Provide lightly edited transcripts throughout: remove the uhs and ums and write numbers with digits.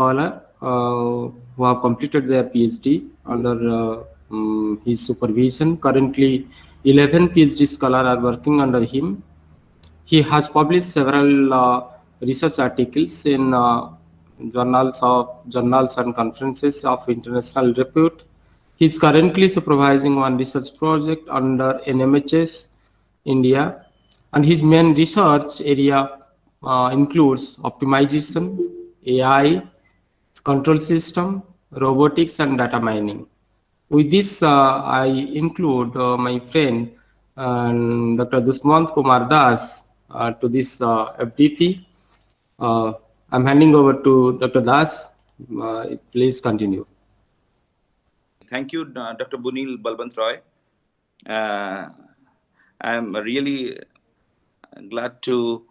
scholar who have completed their PhD under his supervision. Currently, 11 PhD scholars are working under him. He has published several research articles in journals and conferences of international repute. He is currently supervising one research project under NMHS India, and his main research area includes optimization, AI, control system, robotics, and data mining. With this, I include my friend Dr. Dushmant Kumar Das to this FDP. I'm handing over to Dr. Das. Please continue. Thank you, Dr. Bunil Balwant Roy. I'm really glad to,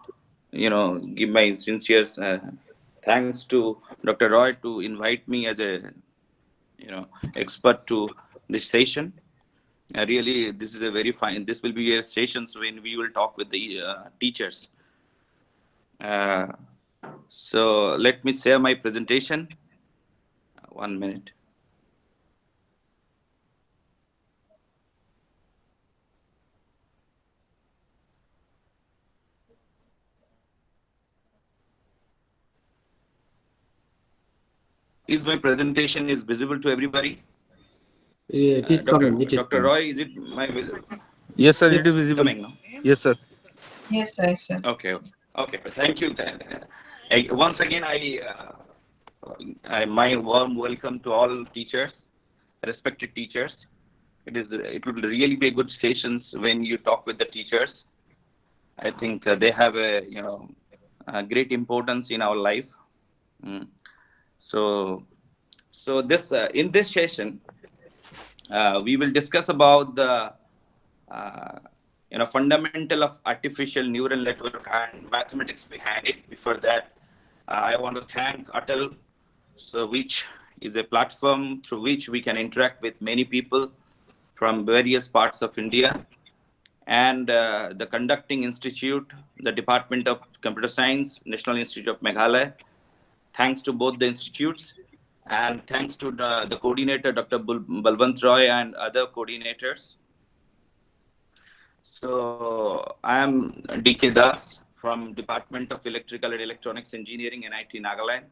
give my sincere thanks to Dr. Roy to invite me as a, expert to this session. Really, this is a very fine. This will be a sessions when we will talk with the teachers. So let me share my presentation. 1 minute. Is my presentation is visible to everybody? It is coming. It is Dr. Roy, is it my visible? Yes, sir. It is visible. Coming, no? Yes, sir. Yes, sir. Okay. Thank you. Once again, my warm welcome to all teachers, respected teachers. It will really be a good sessions when you talk with the teachers. I think they have a great importance in our life. So this in this session, we will discuss about the fundamental of artificial neural network and mathematics behind it. Before that, I want to thank Atal, which is a platform through which we can interact with many people from various parts of India, and the conducting institute, the Department of Computer Science, National Institute of Meghalaya. Thanks to both the institutes, and thanks to the coordinator, Dr. Balwant Roy, and other coordinators. So I am D.K. Das from Department of Electrical and Electronics Engineering, NIT Nagaland.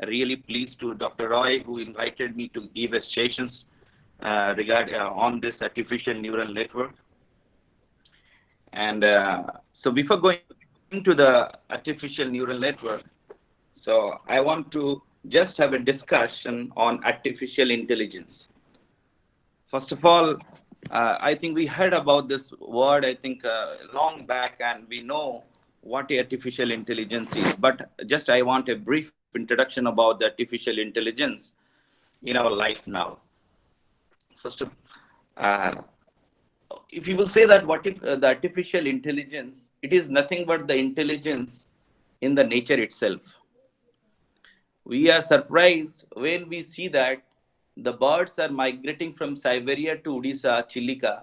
Really pleased to Dr. Roy, who invited me to give a sessions on this artificial neural network. And so before going into the artificial neural network, so I want to just have a discussion on artificial intelligence. First of all, I think we heard about this word, I think, long back, and we know what artificial intelligence is. But just I want a brief introduction about the artificial intelligence in our life now. First of if you will say that what if the artificial intelligence, it is nothing but the intelligence in the nature itself. We are surprised when we see that the birds are migrating from Siberia to Odisha, Chilika,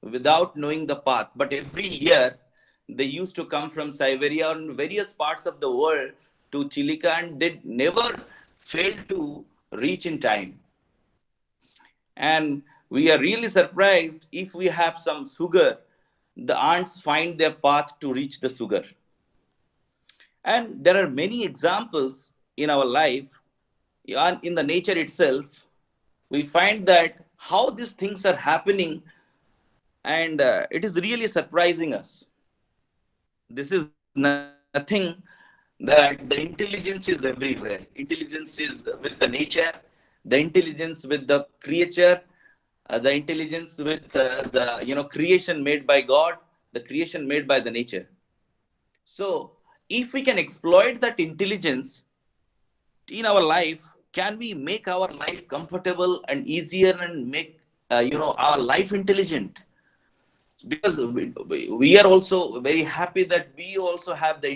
without knowing the path. But every year, they used to come from Siberia on various parts of the world to Chilika, and they never fail to reach in time. And we are really surprised if we have some sugar, the ants find their path to reach the sugar. And there are many examples in our life, and in the nature itself, we find that how these things are happening, and it is really surprising us. This is nothing that the intelligence is everywhere. Intelligence is with the nature, the intelligence with the creature, the intelligence with the creation made by God, the creation made by the nature. So if we can exploit that intelligence in our life, can we make our life comfortable and easier and make our life intelligent? Because we are also very happy that we also have the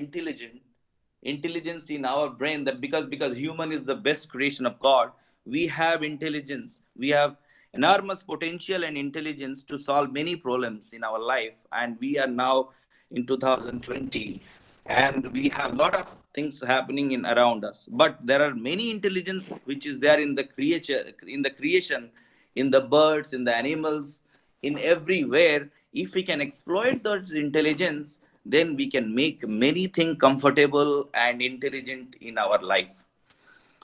intelligence in our brain, that because human is the best creation of God, we have intelligence, we have enormous potential and intelligence to solve many problems in our life. And we are now in 2020, and we have a lot of things happening in around us. But there are many intelligence which is there in the creation, in the birds, in the animals, in everywhere. If we can exploit those intelligence, then we can make many things comfortable and intelligent in our life.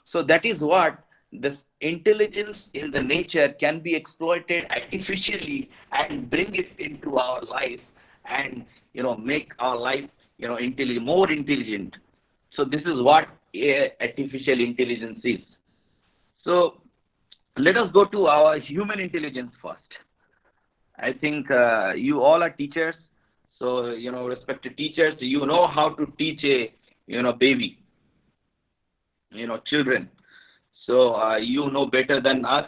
So that is what this intelligence in the nature can be exploited artificially and bring it into our life, and make our life more intelligent. So this is what artificial intelligence is. So let us go to our human intelligence first. I think you all are teachers. So respected teachers, you know how to teach a baby, children. So you know better than us.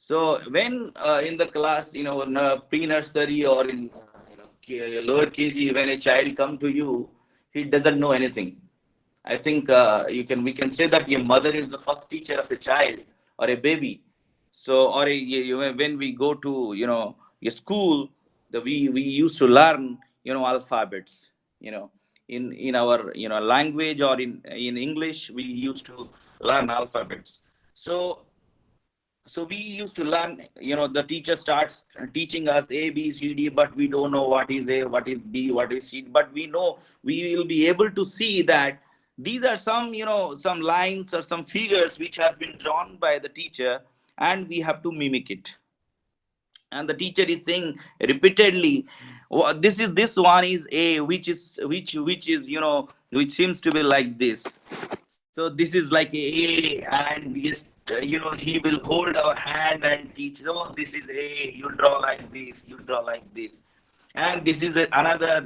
So when in the class, in pre-nursery or in lower KG, when a child come to you, he doesn't know anything. I think we can say that your mother is the first teacher of a child or a baby. So or when we go to a school, we used to learn alphabets, in our language, or in English we used to learn alphabets. So we used to learn, the teacher starts teaching us A, B, C, D, but we don't know what is A, what is B, what is C. But we know we will be able to see that these are some, some lines or some figures which have been drawn by the teacher, and we have to mimic it. And the teacher is saying repeatedly, this one is A, which is which seems to be like this. So this is like A, and yes, he will hold our hand and teach. Oh, this is A. You draw like this. You draw like this. And this is another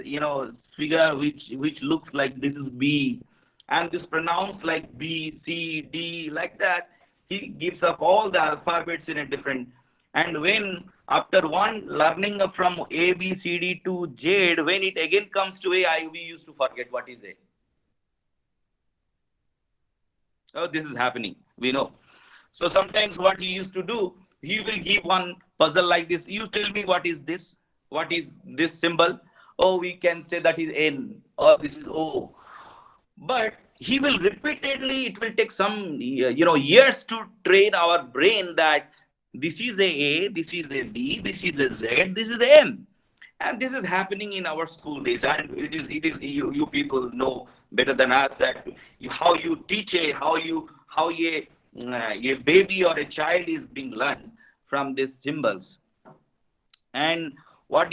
figure which looks like this is B, and this pronounced like B, C, D, like that. He gives up all the alphabets in a different. And when after one learning from A, B, C, D to Z, when it again comes to A, we used to forget what is A. Oh, this is happening. We know. So sometimes what he used to do, he will give one puzzle like this. You tell me what is this? What is this symbol? Oh, we can say that is N, or this is O. But he will repeatedly, it will take some years to train our brain that this is a, this is a B, this is a Z, this is a M. And this is happening in our school days, and it is you people know better than us that how you teach a baby or a child is being learned from these symbols. And but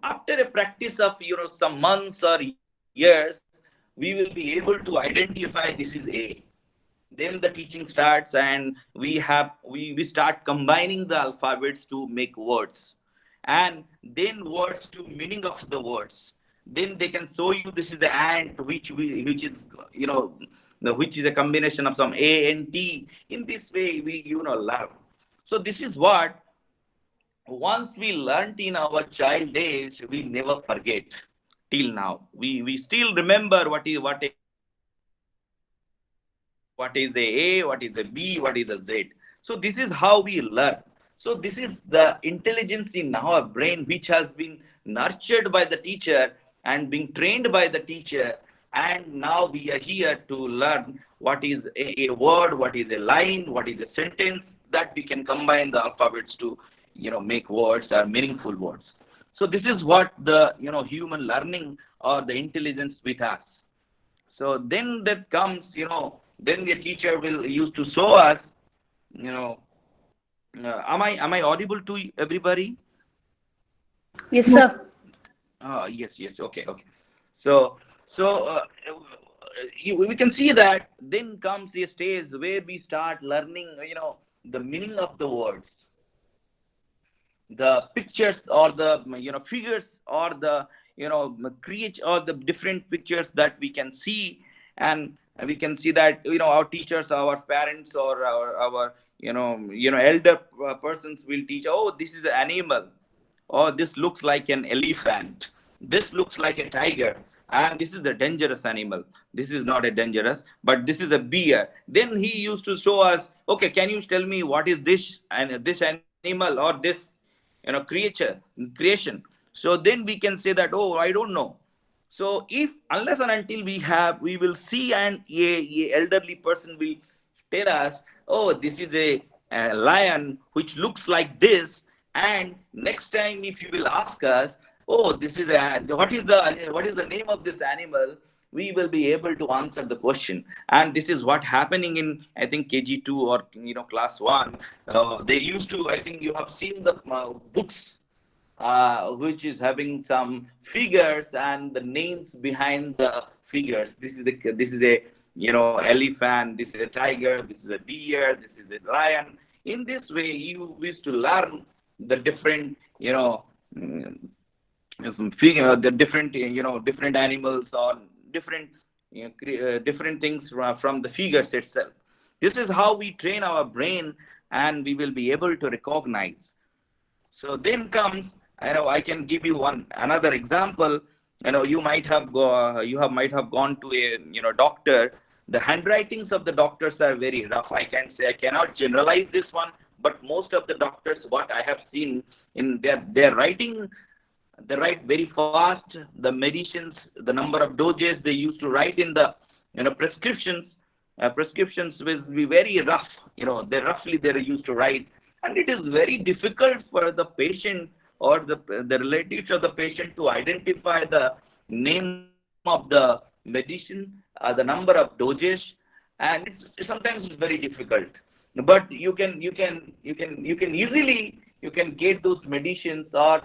after a practice of some months or years, we will be able to identify this is A. Then the teaching starts, and we start combining the alphabets to make words, and then words to meaning of the words. Then they can show you this is the ant, which is which is a combination of some A and T. In this way we learn. So this is what once we learnt in our child days, we never forget till now. We still remember what is a, what is a B, what is a Z. So this is how we learn. So this is the intelligence in our brain which has been nurtured by the teacher and being trained by the teacher. And now we are here to learn what is a word, what is a line, what is a sentence, that we can combine the alphabets to make words or meaningful words. So this is what the human learning or the intelligence with us. So then that comes, then the teacher will use to show us, am I audible to everybody? Yes, sir. Yes, okay. So we can see that then comes a stage where we start learning, the meaning of the words, the pictures, or the figures, or the create, or the different pictures that we can see. And we can see that our teachers, our parents, or our elder persons will teach, oh, this is an animal, oh, this looks like an elephant, this looks like a tiger, and this is a dangerous animal. This is not a dangerous, but this is a bear. Then he used to show us, okay, can you tell me what is this, and this animal, or this creation. So then we can say that, oh, I don't know. So if unless and until we will see, and a elderly person will tell us, oh, this is a lion which looks like this, and next time if you will ask us, oh, this is a what is the name of this animal, we will be able to answer the question. And this is what happening in, I think, KG2 or class 1. They used to, I think you have seen the books which is having some figures and the names behind the figures. This is a elephant. This is a tiger. This is a deer. This is a lion. In this way, you used to learn the different mm, figure, the different different animals or different different things from the figures itself. This is how we train our brain, and we will be able to recognize. So then comes, I can give you another example. You might have gone to a doctor. The handwritings of the doctors are very rough. I can say I cannot generalize this one, but most of the doctors, what I have seen in their writing, they write very fast. The medicines, the number of doses they used to write in the prescriptions will be very rough. They used to write, and it is very difficult for the patient or the relatives of the patient to identify the name of the medicine, the number of dosage, and sometimes it's very difficult. But you can easily get those medicines or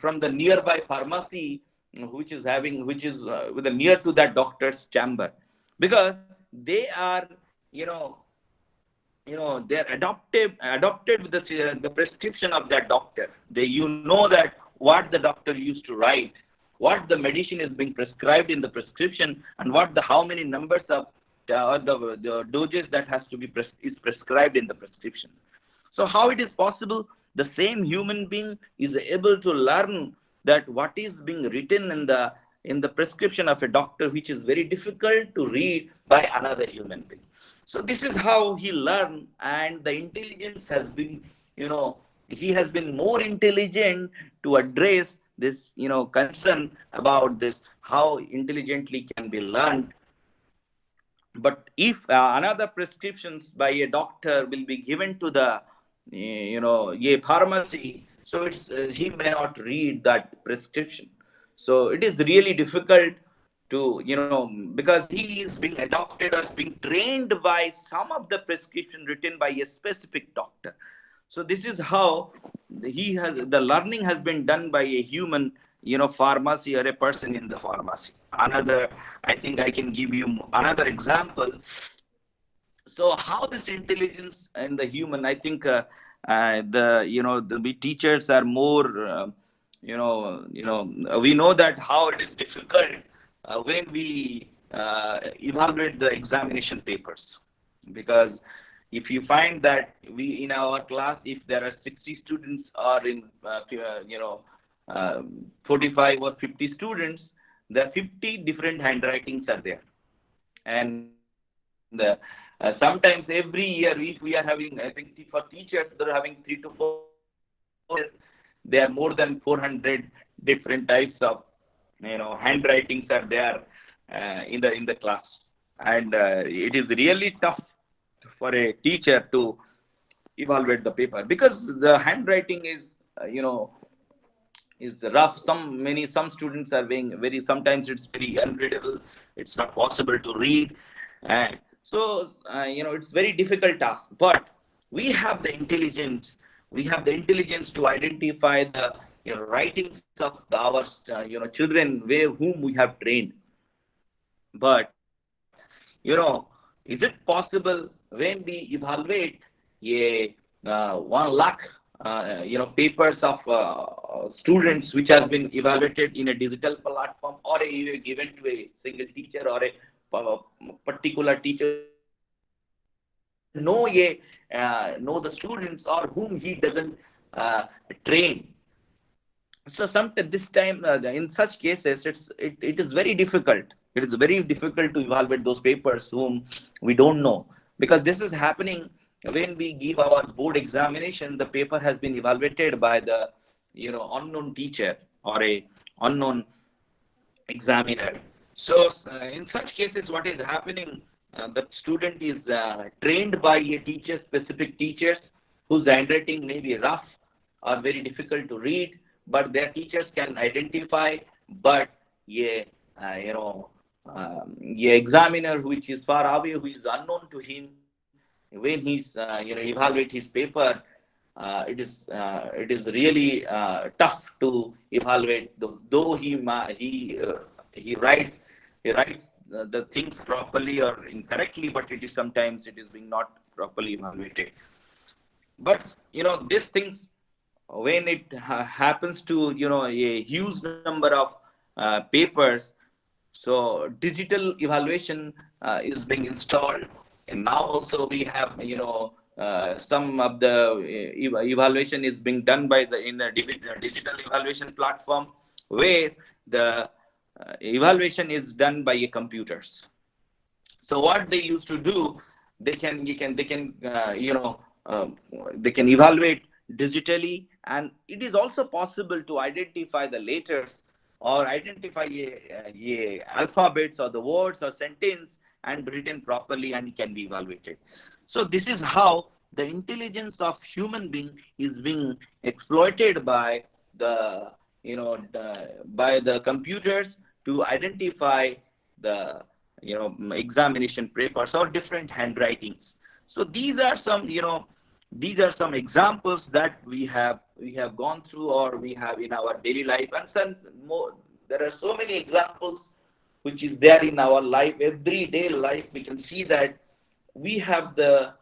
from the nearby pharmacy which is with near to that doctor's chamber, because they are they're adopted with the prescription of that doctor. They know that what the doctor used to write, what the medicine is being prescribed in the prescription, and how many numbers of or the doses that has to be is prescribed in the prescription. So how it is possible the same human being is able to learn that what is being written in the prescription of a doctor, which is very difficult to read by another human being. So this is how he learned, and the intelligence has been, he has been more intelligent to address this, concern about this, how intelligently can be learned. But if another prescriptions by a doctor will be given to the, a pharmacy, so he may not read that prescription. So it is really difficult to, because he is being adopted or being trained by some of the prescription written by a specific doctor. So this is how the learning has been done by a human, pharmacy, or a person in the pharmacy. I think I can give you another example. So how this intelligence in the human, I think the teachers are more, we know that how it is difficult when we evaluate the examination papers. Because if you find that in our class, if there are 60 students or in 45 or 50 students, there are 50 different handwritings are there. And sometimes every year, if we are having, I think for teachers, they're having 3 to 4, there are more than 400 different types of handwritings are there in the class. And it is really tough for a teacher to evaluate the paper, because the handwriting is is rough. Some students are being sometimes it's very unreadable, it's not possible to read, and so it's very difficult task. But we have the intelligence to identify the writings of our children whom we have trained. But is it possible when we evaluate a 1 lakh papers of students which has been evaluated in a digital platform, or given to a single teacher or a particular teacher know the students or whom he doesn't train? So this time in such cases it is very difficult. It is very difficult to evaluate those papers whom we don't know, because this is happening when we give our board examination. The paper has been evaluated by the unknown teacher or a unknown examiner. So in such cases, what is happening? The student is trained by a teacher, specific teachers whose handwriting may be rough or very difficult to read, but their teachers can identify. But a a examiner which is far away, who is unknown to him, when he's evaluate his paper, it is really tough to evaluate those. Though he writes the things properly or incorrectly, but it is sometimes it is being not properly evaluated. But these things, when it happens to a huge number of papers, so digital evaluation is being installed, and now also we have some of the evaluation is being done by the in the digital evaluation platform, where the evaluation is done by computers. So what they used to do, they can evaluate digitally, and it is also possible to identify the letters or identify a alphabets or the words or sentence and written properly and can be evaluated. So this is how the intelligence of human being is being exploited by by the computers to identify the examination papers or different handwritings. So these are some examples that we have gone through, or we have in our daily life, and some more. There are so many examples which is there in our life, everyday life. We can see that we have the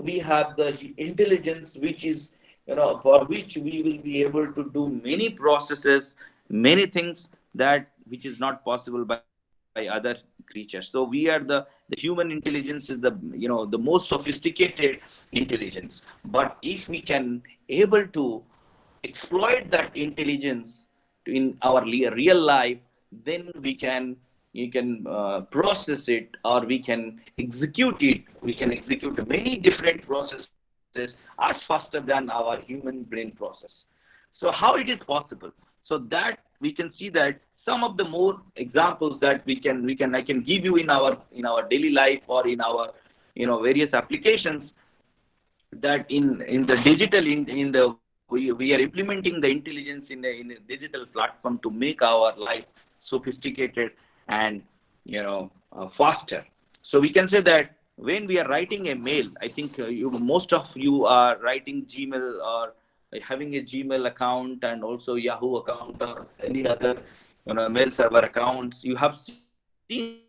we have the intelligence, which is for which we will be able to do many processes, many things that which is not possible by other creatures. So we are the human intelligence is the most sophisticated intelligence. But if we can able to exploit that intelligence in our real life, then we can you can process it, or we can execute it. We can execute many different processes as faster than our human brain process. So how it is possible? So that we can see that some of the more examples that I can give you in our daily life, or in our various applications, that in the digital in the we are implementing the intelligence in a digital platform to make our life sophisticated and faster. So we can say that when we are writing a mail, I think most of you are writing Gmail, or having a Gmail account, and also Yahoo account, or any other mail server accounts. You have seen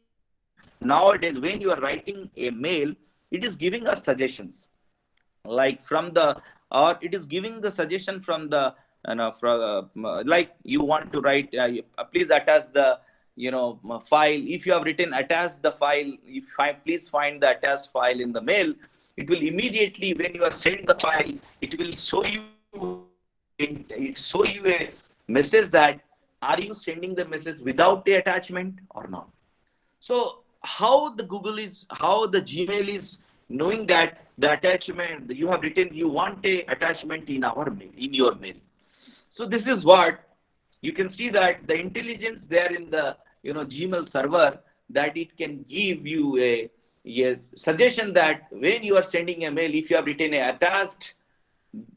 that nowadays when you are writing a mail, it is giving us suggestions, like from the, or it is giving the suggestion from the like you want to write, please attach the file. If you have written attach the file, please find the attached file in the mail, it will immediately, when you are send the file, it will show you a message that are you sending the message without the attachment or not. So how the Gmail is knowing that the attachment you have written, you want a attachment in our mail, in your mail. So this is what you can see, that the intelligence there in the Gmail server, that it can give you a suggestion that when you are sending a mail, if you have written a attached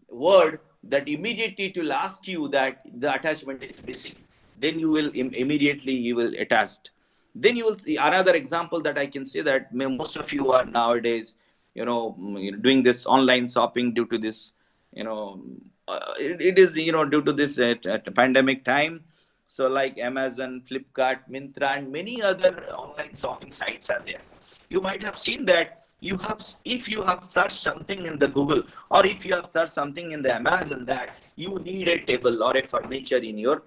word, that immediately it will ask you that the attachment is missing. Then you will immediately you will attach. Then you will see another example that I can say, that most of you are nowadays doing this online shopping due to this it is due to this pandemic time. So like Amazon, Flipkart, Myntra, and many other online shopping sites are there. You might have seen that if you have searched something in the Google, or if you have searched something in the Amazon, that you need a table or a furniture in your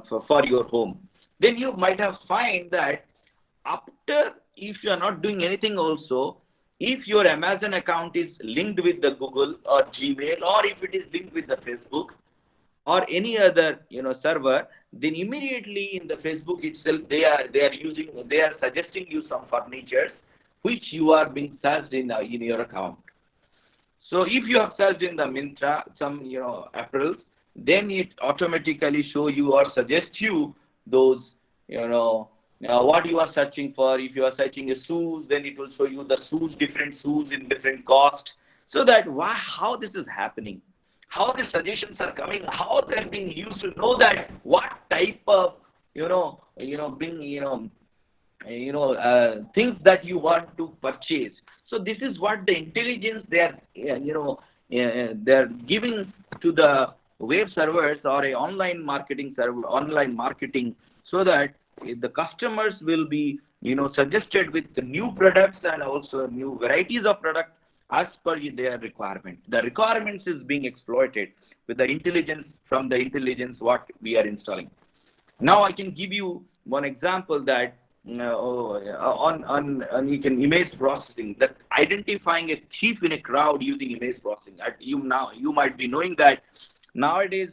for your home, then you might have find that after, if you are not doing anything also, if your Amazon account is linked with the Google or Gmail, or if it is linked with the Facebook or any other server, then immediately in the Facebook itself they are suggesting you some furnitures which you are being searched in your account. So if you have searched in the Myntra some apparels, then it automatically show you or suggest you those, what you are searching for. If you are searching a shoes, then it will show you the shoes, different shoes in different cost. So that why, how this is happening, how the suggestions are coming, how they're being used to know that what type of, being, things that you want to purchase. So this is what the intelligence they are, they're giving to the web servers or a online marketing server, online marketing, so that the customers will be, suggested with the new products and also new varieties of product as per their requirement. The requirements is being exploited with the intelligence, from the intelligence what we are installing. Now I can give you one example that, on you can image processing, that identifying a thief in a crowd using image processing. You might be knowing that nowadays,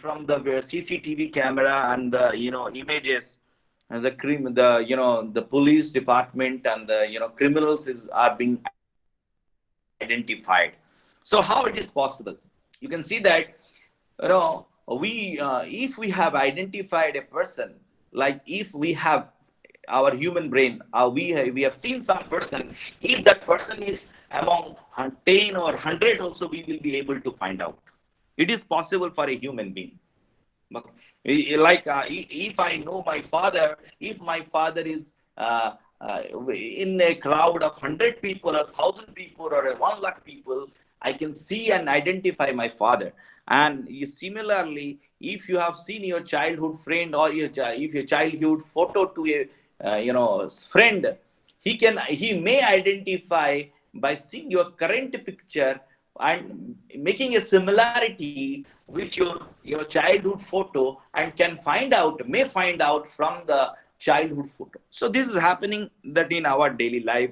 from the CCTV camera and the, images, and the police department and the, criminals are being identified. So how it is possible? You can see that, we if we have identified a person, like if we have our human brain, we have seen some person, if that person is among 10 or 100 also, we will be able to find out. It is possible for a human being. Like, if I know my father, if my father is in a crowd of 100 people or 1,000 people or 1 lakh people, I can see and identify my father. And similarly, if you have seen your childhood friend, or if your childhood photo to a friend, he may identify by seeing your current picture and making a similarity with your childhood photo, and may find out from the childhood photo. So this is happening that in our daily life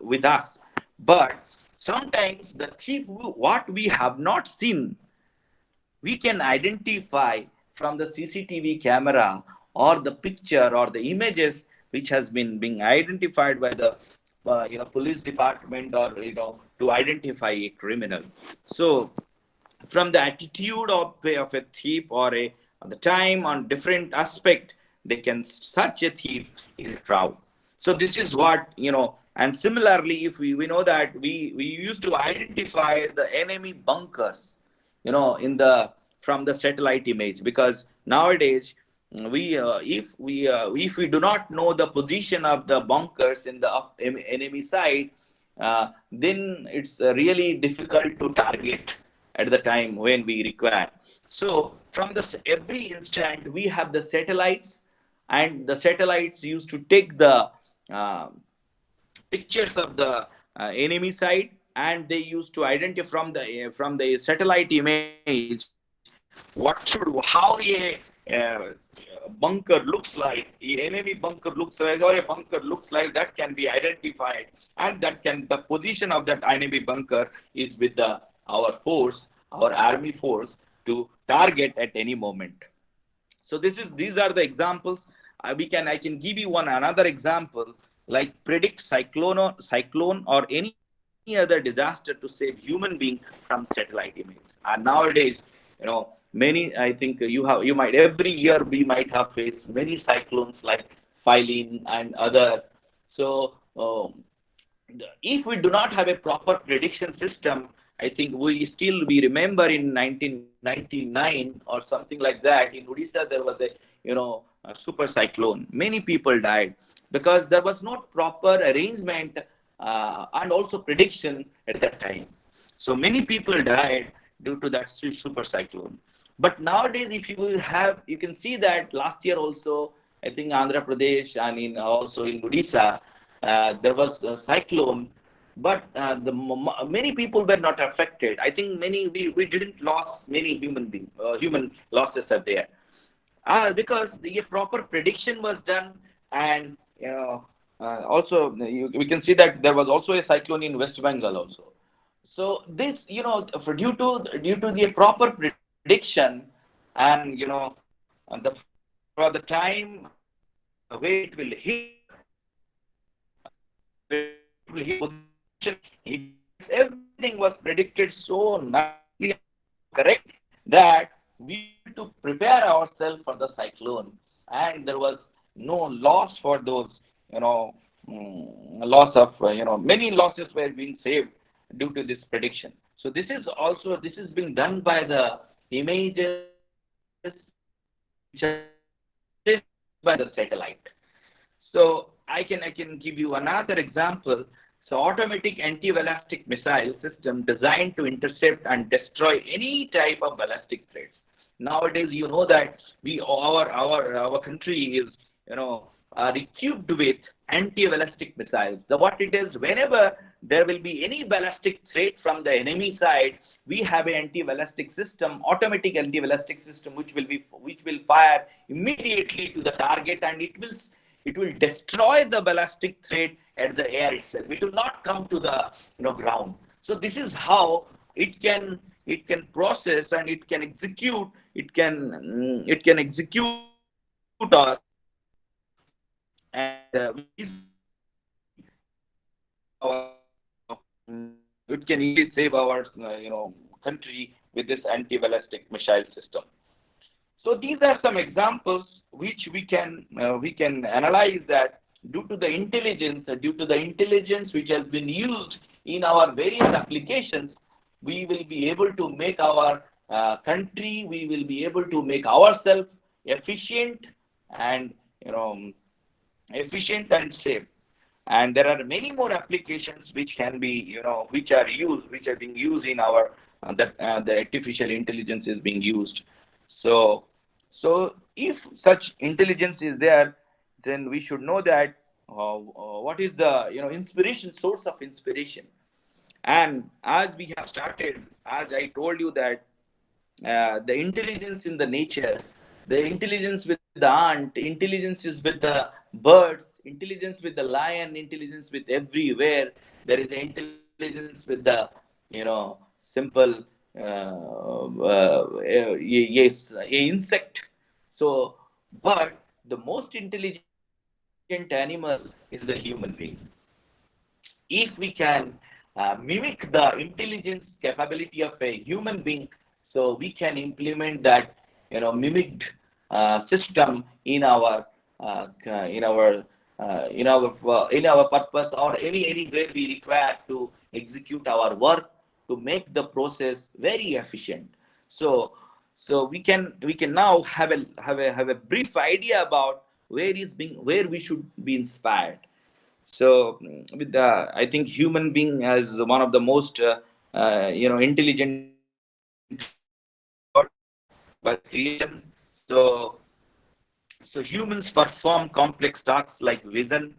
with us. But sometimes the thief, what we have not seen, we can identify from the CCTV camera or the picture or the images which has been being identified by the police department, or to identify a criminal. So from the attitude of a thief, or on the time, on different aspect, they can search a thief in a crowd. So this is what, and similarly, if we know that we used to identify the enemy bunkers, from the satellite image, because nowadays if we do not know the position of the bunkers in the enemy side, then it's really difficult to target at the time when we require. So from every instant we have the satellites, and the satellites used to take the uh, pictures of the enemy side, and they used to identify from the satellite image how a bunker looks like, the enemy bunker looks like, or a bunker looks like, that can be identified, and the position of that enemy bunker is with our army force, to target at any moment. So these are the examples. I can give you another example, like predict cyclone or any other disaster to save human being from satellite image. And nowadays, many, I think you might, every year we might have faced many cyclones like Phylline and other. So if we do not have a proper prediction system, I think we remember in 1999 or something like that, in Odisha there was a super cyclone. Many people died because there was no proper arrangement and also prediction at that time. So many people died due to that super cyclone. But nowadays, if you can see that last year also, I think Andhra Pradesh and also in Odisha, there was a cyclone, but many people were not affected. I think we didn't lose many human losses are there, because the proper prediction was done, and also we can see that there was also a cyclone in West Bengal also. So this, due to the proper prediction, and for the time where it will hit, everything was predicted so nicely correct that we to prepare ourselves for the cyclone, and there was no loss for those, loss of, many losses were being saved due to this prediction. So this is being done by the images which are by the satellite. So I can give you another example. So automatic anti-ballistic missile system designed to intercept and destroy any type of ballistic threats. Nowadays, you know that our country is, are equipped with anti-ballistic missiles. What it is, whenever there will be any ballistic threat from the enemy side, we have an anti-ballistic system, automatic anti-ballistic system, which will fire immediately to the target, and it will destroy the ballistic threat at the air itself. It will not come to the ground. So this is how it can process, and it can execute. It can execute us, and it can easily save our country with this anti-ballistic missile system. So these are some examples which we can analyze, that due to the intelligence which has been used in our various applications, we will be able to make our country, we will be able to make ourselves efficient and safe. And there are many more applications which can be, which are being used in our the artificial intelligence is being used. So if such intelligence is there, then we should know that what is the source of inspiration. And as we have started, as I told you that the intelligence in the nature, the intelligence with the ant, intelligence is with the birds, intelligence with the lion, intelligence with everywhere. There is intelligence with the simple yes, a insect. So, but the most intelligent animal is the human being. If we can mimic the intelligence capability of a human being, so we can implement that mimicked system in our purpose, or anywhere we require to execute our work, to make the process very efficient. So we can now have a brief idea about where we should be inspired. So with I think human being as one of the most intelligent by creation. So humans perform complex tasks like vision,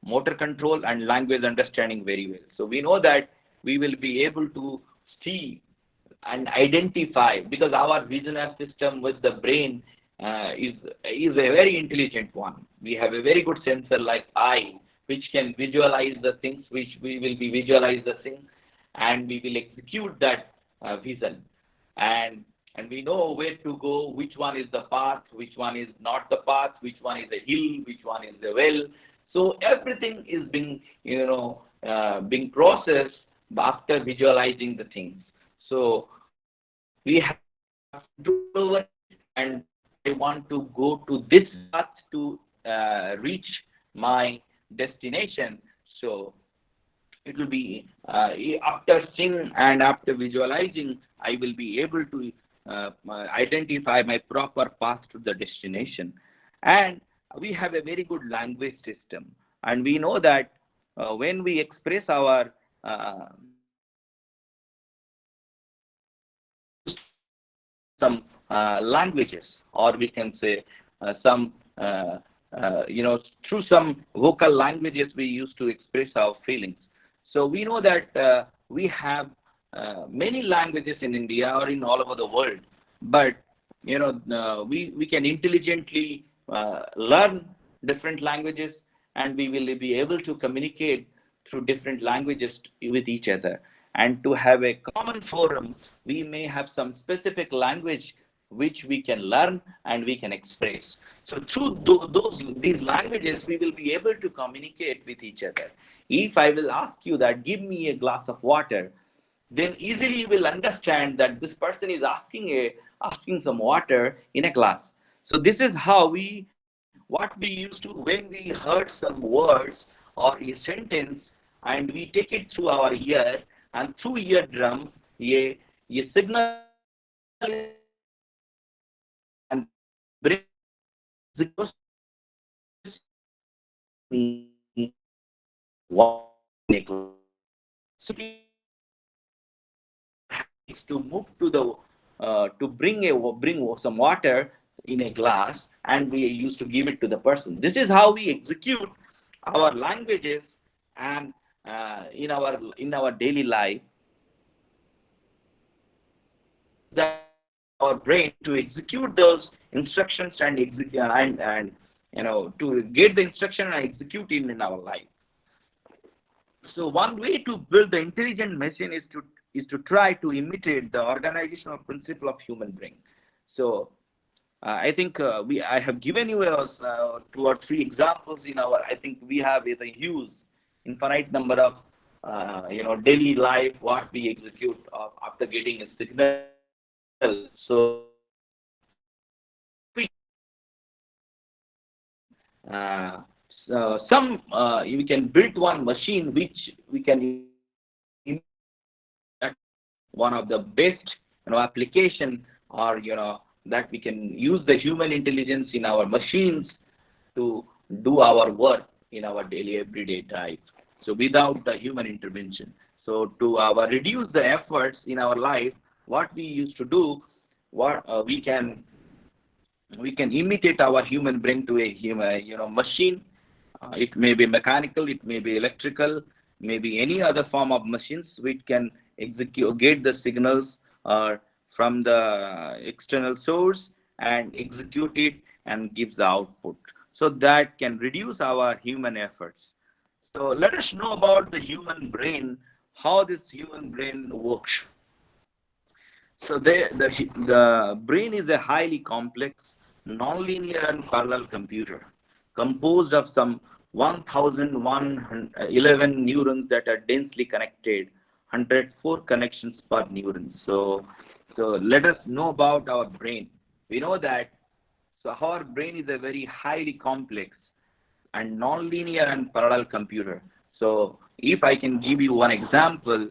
motor control, and language understanding very well. So we know that we will be able to see and identify, because our visionary system with the brain is a very intelligent one. We have a very good sensor like eye, which can visualize the things, which we will be visualize the things, and we will execute that vision. And we know where to go, which one is the path, which one is not the path, which one is a hill, which one is a well. So everything is being being processed after visualizing the things. So we have to do it, and I want to go to this path to reach my destination. So it will be after seeing and after visualizing, I will be able to identify my proper path to the destination. And we have a very good language system, and we know that when we express our some languages, or we can say some through some vocal languages we use to express our feelings. So we know that we have many languages in India or in all over the world, but we can intelligently learn different languages, and we will be able to communicate through different languages with each other. And to have a common forum, we may have some specific language which we can learn and we can express. So through these languages, we will be able to communicate with each other. If I will ask you that, give me a glass of water, then easily you will understand that this person is asking some water in a glass. So this is how what we used to, when we heard some words or a sentence, and we take it through our ear, and through eardrum a signal is transmitted to our brain, and brain executes what in a glass. Simply our hands to move to the to bring some water in a glass, and we used to give it to the person. This is how we execute our languages, and in our daily life, that our brain to execute those instructions and execute and to get the instruction and execute it in our life. So one way to build the intelligent machine is to try to imitate the organizational principle of human brain. So I think I have given you 2 or 3 examples in our. I think we have a huge infinite number of daily life what we execute after getting a signal. So some we can build one machine which we can that one of the best application, or that we can use the human intelligence in our machines to do our work in our daily everyday life, so without the human intervention. So to reduce the efforts in our life, what we used to do, what we can imitate our human brain to a human machine. It may be mechanical, it may be electrical, maybe any other form of machines which can get the signals from the external source and execute it and gives the output. So that can reduce our human efforts. So let us know about the human brain, how this human brain works. So the brain is a highly complex, nonlinear and parallel computer composed of some 1,111 neurons that are densely connected, 104 connections per neuron. So let us know about our brain. We know that our brain is a very highly complex and nonlinear and parallel computer. So if I can give you one example,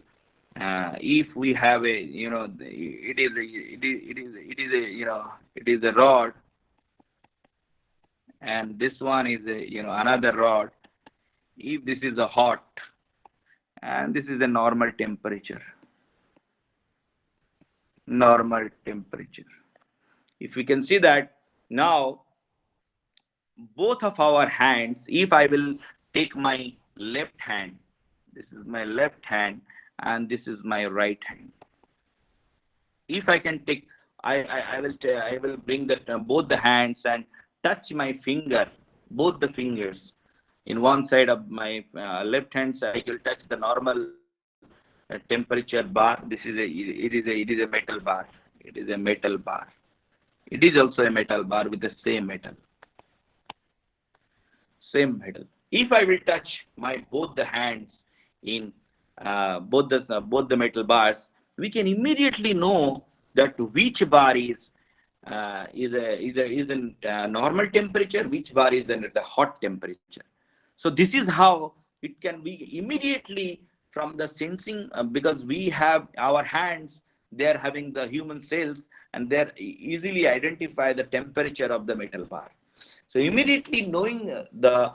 if we have it is a rod, and this one is another rod. If this is a hot, and this is a normal temperature, if we can see that now, both of our hands, if I will take my left hand, this is my left hand and this is my right hand. If I can take, I will bring both the hands and touch my finger, both the fingers. In one side of my left hand side, I will touch the normal temperature bar. It is a metal bar. It is a metal bar. It is also a metal bar with the same metal. Same metal. If I will touch my both the hands in both the metal bars, we can immediately know that which bar is in normal temperature, which bar is in the hot temperature. So this is how it can be immediately from the sensing, because we have our hands, they are having the human cells, and they easily identify the temperature of the metal bar. So immediately knowing the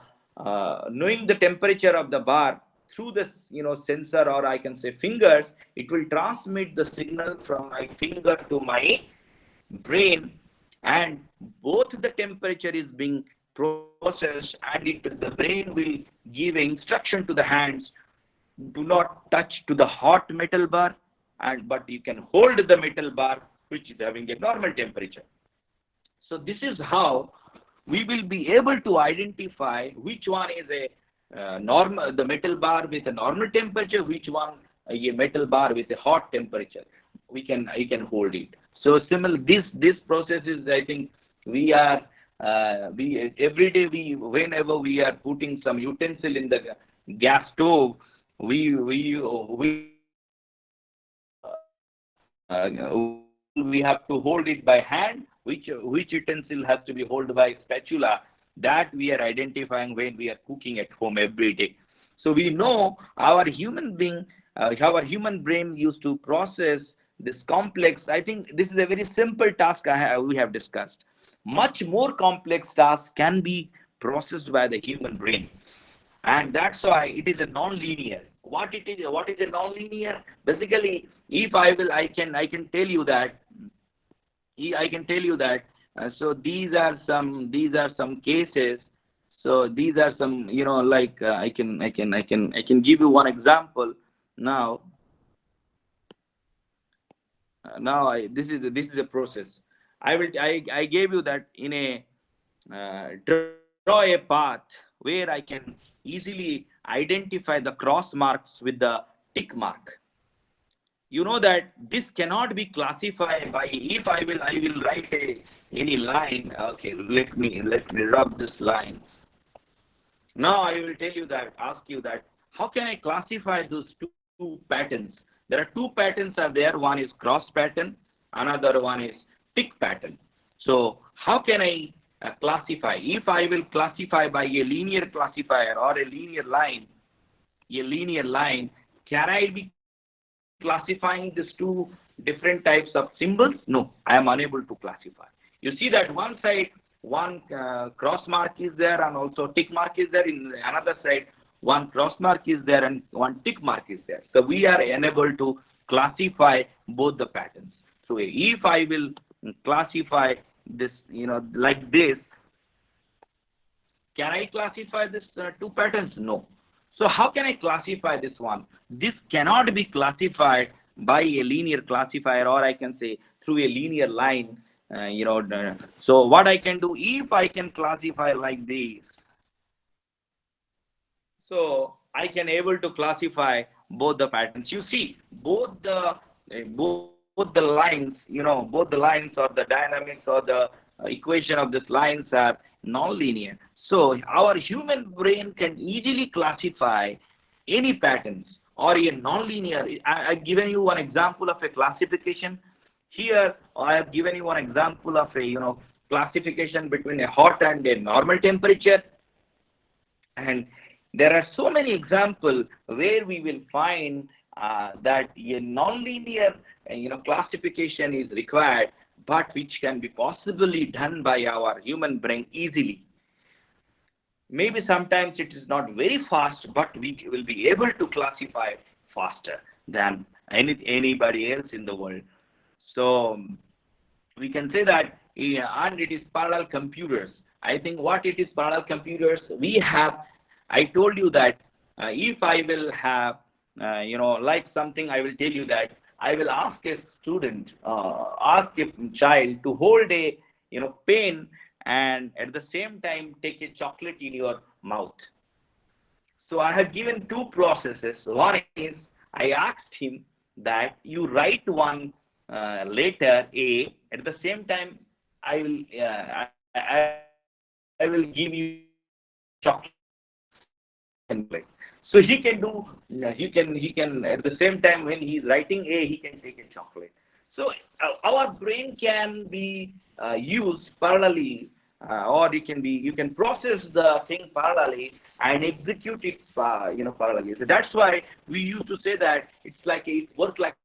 temperature of the bar through this sensor, or I can say fingers, it will transmit the signal from my finger to my brain, and both the temperature is being processed, and the brain will give an instruction to the hands: do not touch to the hot metal bar, but you can hold the metal bar which is having a normal temperature. So this is how we will be able to identify which one is the metal bar with a normal temperature, which one a metal bar with a hot temperature. You can hold it. So similar, this process is, I think, we every day, whenever we are putting some utensil in the gas stove, we we have to hold it by hand, which utensil has to be held by spatula, that we are identifying when we are cooking at home every day. So we know our human brain used to process this complex. I think this is a very simple task we have discussed. Much more complex tasks can be processed by the human brain, and that's why it is a non-linear. What is a non-linear? Basically, if I can tell you that. I can tell you that. So these are some cases. So these are some, like, I can give you one example now. This is a process. I gave you that in a draw a path where I can easily identify the cross marks with the tick mark. You know that this cannot be classified by, if I will write any line. Okay, let me rub this lines. Now I will ask you that, how can I classify those two patterns? There are two patterns are there. One is cross pattern, another one is tick pattern. So how can I classify? If I will classify by a linear classifier or a linear line, can I be classifying these two different types of symbols? No, I am unable to classify. You see that one side, one cross mark is there and also tick mark is there. In another side, one cross mark is there and one tick mark is there. So we are unable to classify both the patterns. So if I will classify this, like this, can I classify this two patterns? No. So how can I classify this one? This cannot be classified by a linear classifier, or I can say through a linear line. So what I can do, if I can classify like this, so I can able to classify both the patterns. You see, both the lines, both the lines or the dynamics or the equation of these lines are non-linear. So our human brain can easily classify any patterns or a non-linear. I've given you one example of a classification. Here I have given you one example of a classification between a hot and a normal temperature. And there are so many examples where we will find that a non-linear classification is required, but which can be possibly done by our human brain easily. Maybe sometimes it is not very fast, but we will be able to classify faster than anybody else in the world. So we can say that, and it is parallel computers. I think what it is parallel computers, I told you that if I will have, like something, I will tell you that I will ask a student, ask a child to hold a, pen and at the same time take a chocolate in your mouth. So I have given two processes. One is I asked him that you write one letter A, at the same time I will give you chocolate. So he can do, he can at the same time when he is writing A, he can take a chocolate. So our brain can be used parallelly, or you can process the thing parallelly and execute it, parallelly. So that's why we used to say that it works like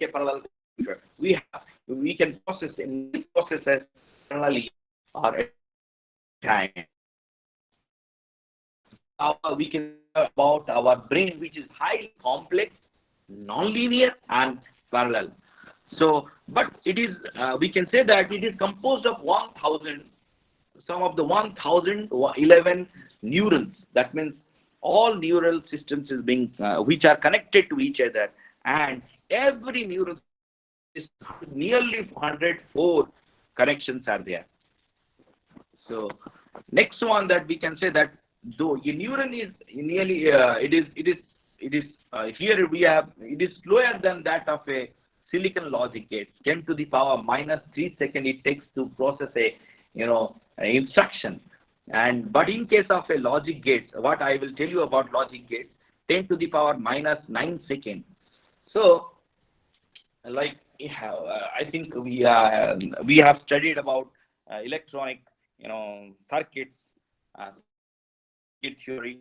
a parallel computer. We can process in processes parallelly or at time. We can talk about our brain, which is highly complex, non-linear, and parallel. So, but it is, we can say that it is composed of 1,000, some of the 1,011 neurons. That means all neural systems is being, which are connected to each other, and every neural system, nearly 104 connections are there. So, next one that we can say that though a neuron is nearly, it here we have, it is slower than that of a silicon logic gate. 10 to the power minus 3 seconds it takes to process a instruction. But in case of a logic gate, what I will tell you about logic gates, 10 to the power minus 9 seconds. So like yeah, I think we have studied about electronic, circuits, circuit theory.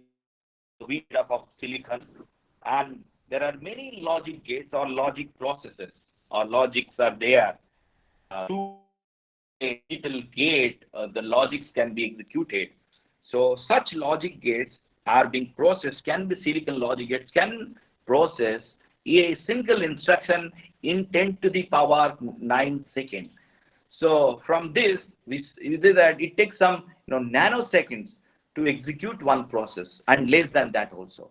So we made up of silicon, and there are many logic gates or logic processes or logics are there. Through a digital gate, the logics can be executed. So such logic gates are being processed, can be silicon logic gates, can process a single instruction in 10 to the power 9 seconds. So from this, we see that it takes some nanoseconds to execute one process and less than that also.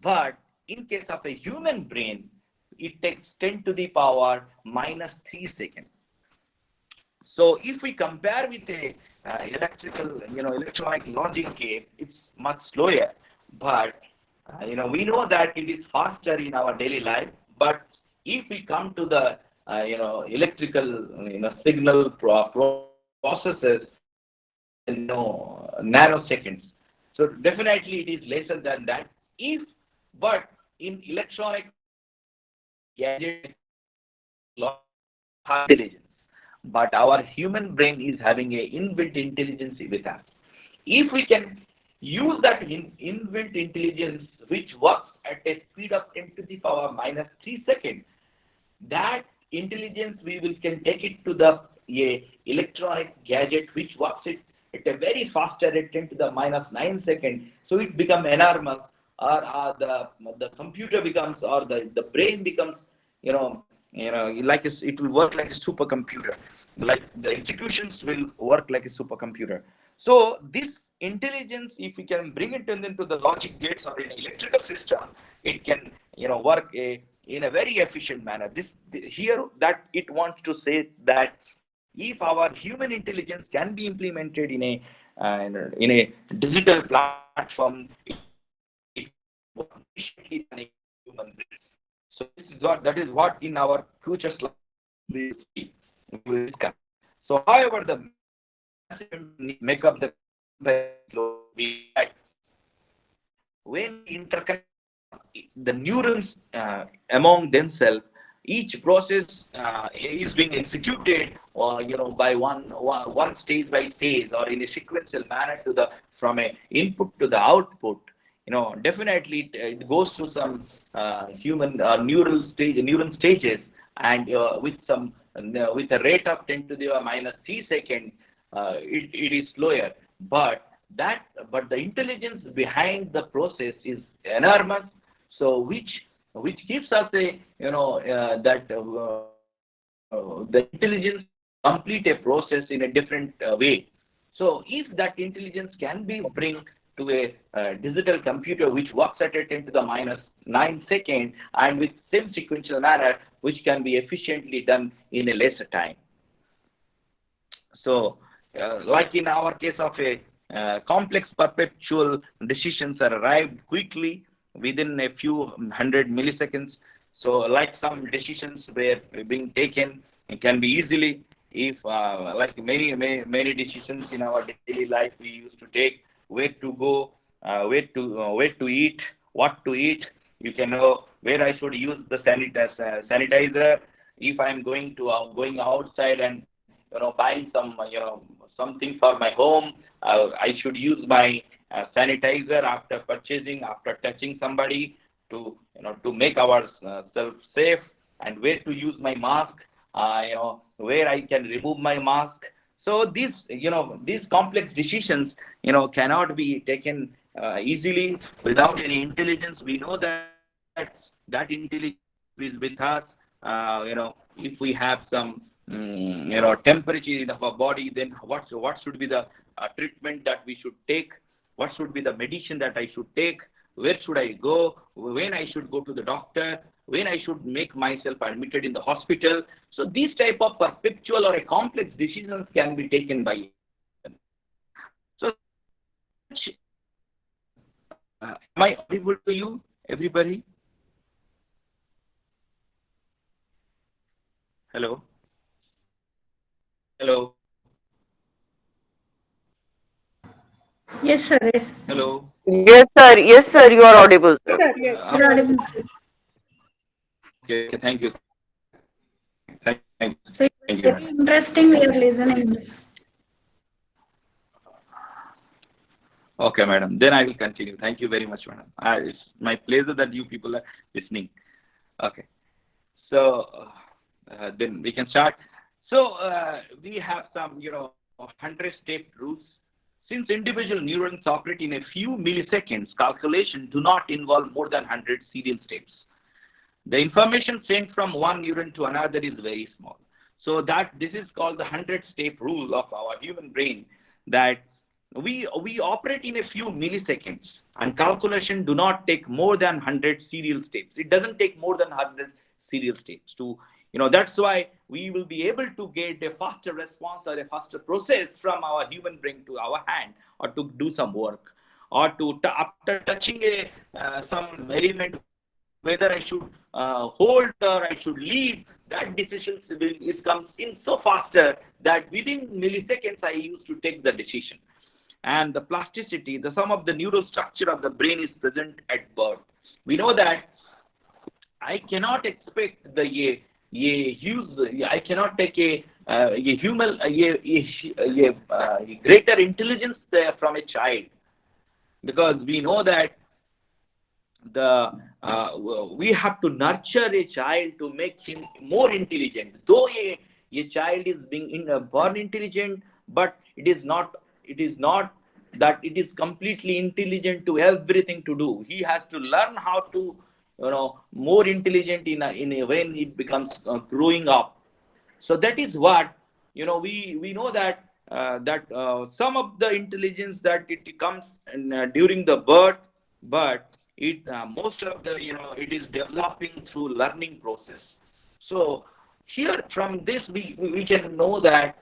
But in case of a human brain, it takes 10 to the power minus 3 seconds. So if we compare with a electronic logic gate, it's much slower. But we know that it is faster in our daily life. But if we come to the electrical signal processes, nanoseconds. So definitely it is lesser than that. If but in electronic gadget, intelligence, but our human brain is having a inbuilt intelligence with us. If we can use that inbuilt intelligence, which works at a speed of 10 to the power minus 3 seconds, that intelligence we can take it to the electronic gadget, which works it at a very faster at 10 to the minus 9 seconds. So it becomes enormous, or the computer becomes, or the brain becomes, like it will work like a supercomputer. Like the executions will work like a supercomputer. So this intelligence, if we can bring it into the logic gates or in electrical system, it can work in a very efficient manner. Here that it wants to say that if our human intelligence can be implemented in a digital platform, it work efficiently than a human brain. So that is what in our future slides we will discuss. So however, the make up the when we interconnect the neurons among themselves, each process is being executed, by one stage by stage, or in a sequential manner from a input to the output. Definitely it goes through some human neuron stages, and with a rate of 10 to the minus 3 seconds, it is slower. But the intelligence behind the process is enormous. So which gives us the intelligence complete a process in a different way. So if that intelligence can be bring to a digital computer which works at a 10 to the minus 9 seconds, and with same sequential manner, which can be efficiently done in a lesser time. So like in our case of a complex perpetual decisions are arrived quickly within a few hundred milliseconds. So like some decisions were being taken, it can be easily, if like many decisions in our daily life we used to take, where to go, where to eat, what to eat. You can know where I should use the sanitizer. If I'm going outside and buying something for my home, I should use my sanitizer after purchasing, after touching somebody, to make ourselves safe, and where to use my mask, where I can remove my mask. So these complex decisions, cannot be taken easily without any intelligence. We know that intelligence is with us. If we have some temperature in our body, then what should be the treatment that we should take? What should be the medicine that I should take? Where should I go? When I should go to the doctor? When I should make myself admitted in the hospital? So these type of perpetual or a complex decisions can be taken by. So am I audible to you, everybody? Hello. Hello. Yes, sir. Yes. Hello. Yes, sir. Yes, sir. You are audible, sir. You're audible, sir. Okay. Thank you. So it Thank was you, very madam. interesting. We are listening. Okay, madam. Then I will continue. Thank you very much, madam. It's my pleasure that you people are listening. Okay. So then we can start. So we have some, 100-step rules. Since individual neurons operate in a few milliseconds, calculation do not involve more than 100 serial steps. The information sent from one neuron to another is very small. So that this is called the 100-step rule of our human brain, that we operate in a few milliseconds, and calculation do not take more than 100 serial steps. It doesn't take more than 100 serial steps to, that's why we will be able to get a faster response or a faster process from our human brain to our hand, or to do some work, or after touching some element, whether I should hold or I should leave, that decision comes in so faster that within milliseconds I used to take the decision. And the plasticity, the sum of the neural structure of the brain is present at birth. We know that I cannot expect I cannot take a human, a greater intelligence from a child, because we know that the we have to nurture a child to make him more intelligent. Though a child is being born intelligent, but it is not that it is completely intelligent to everything to do. He has to learn how to, more intelligent in a when it becomes growing up. So that is what, we know that some of the intelligence that it comes during the birth, but it most of the, it is developing through learning process. So here from this we can know that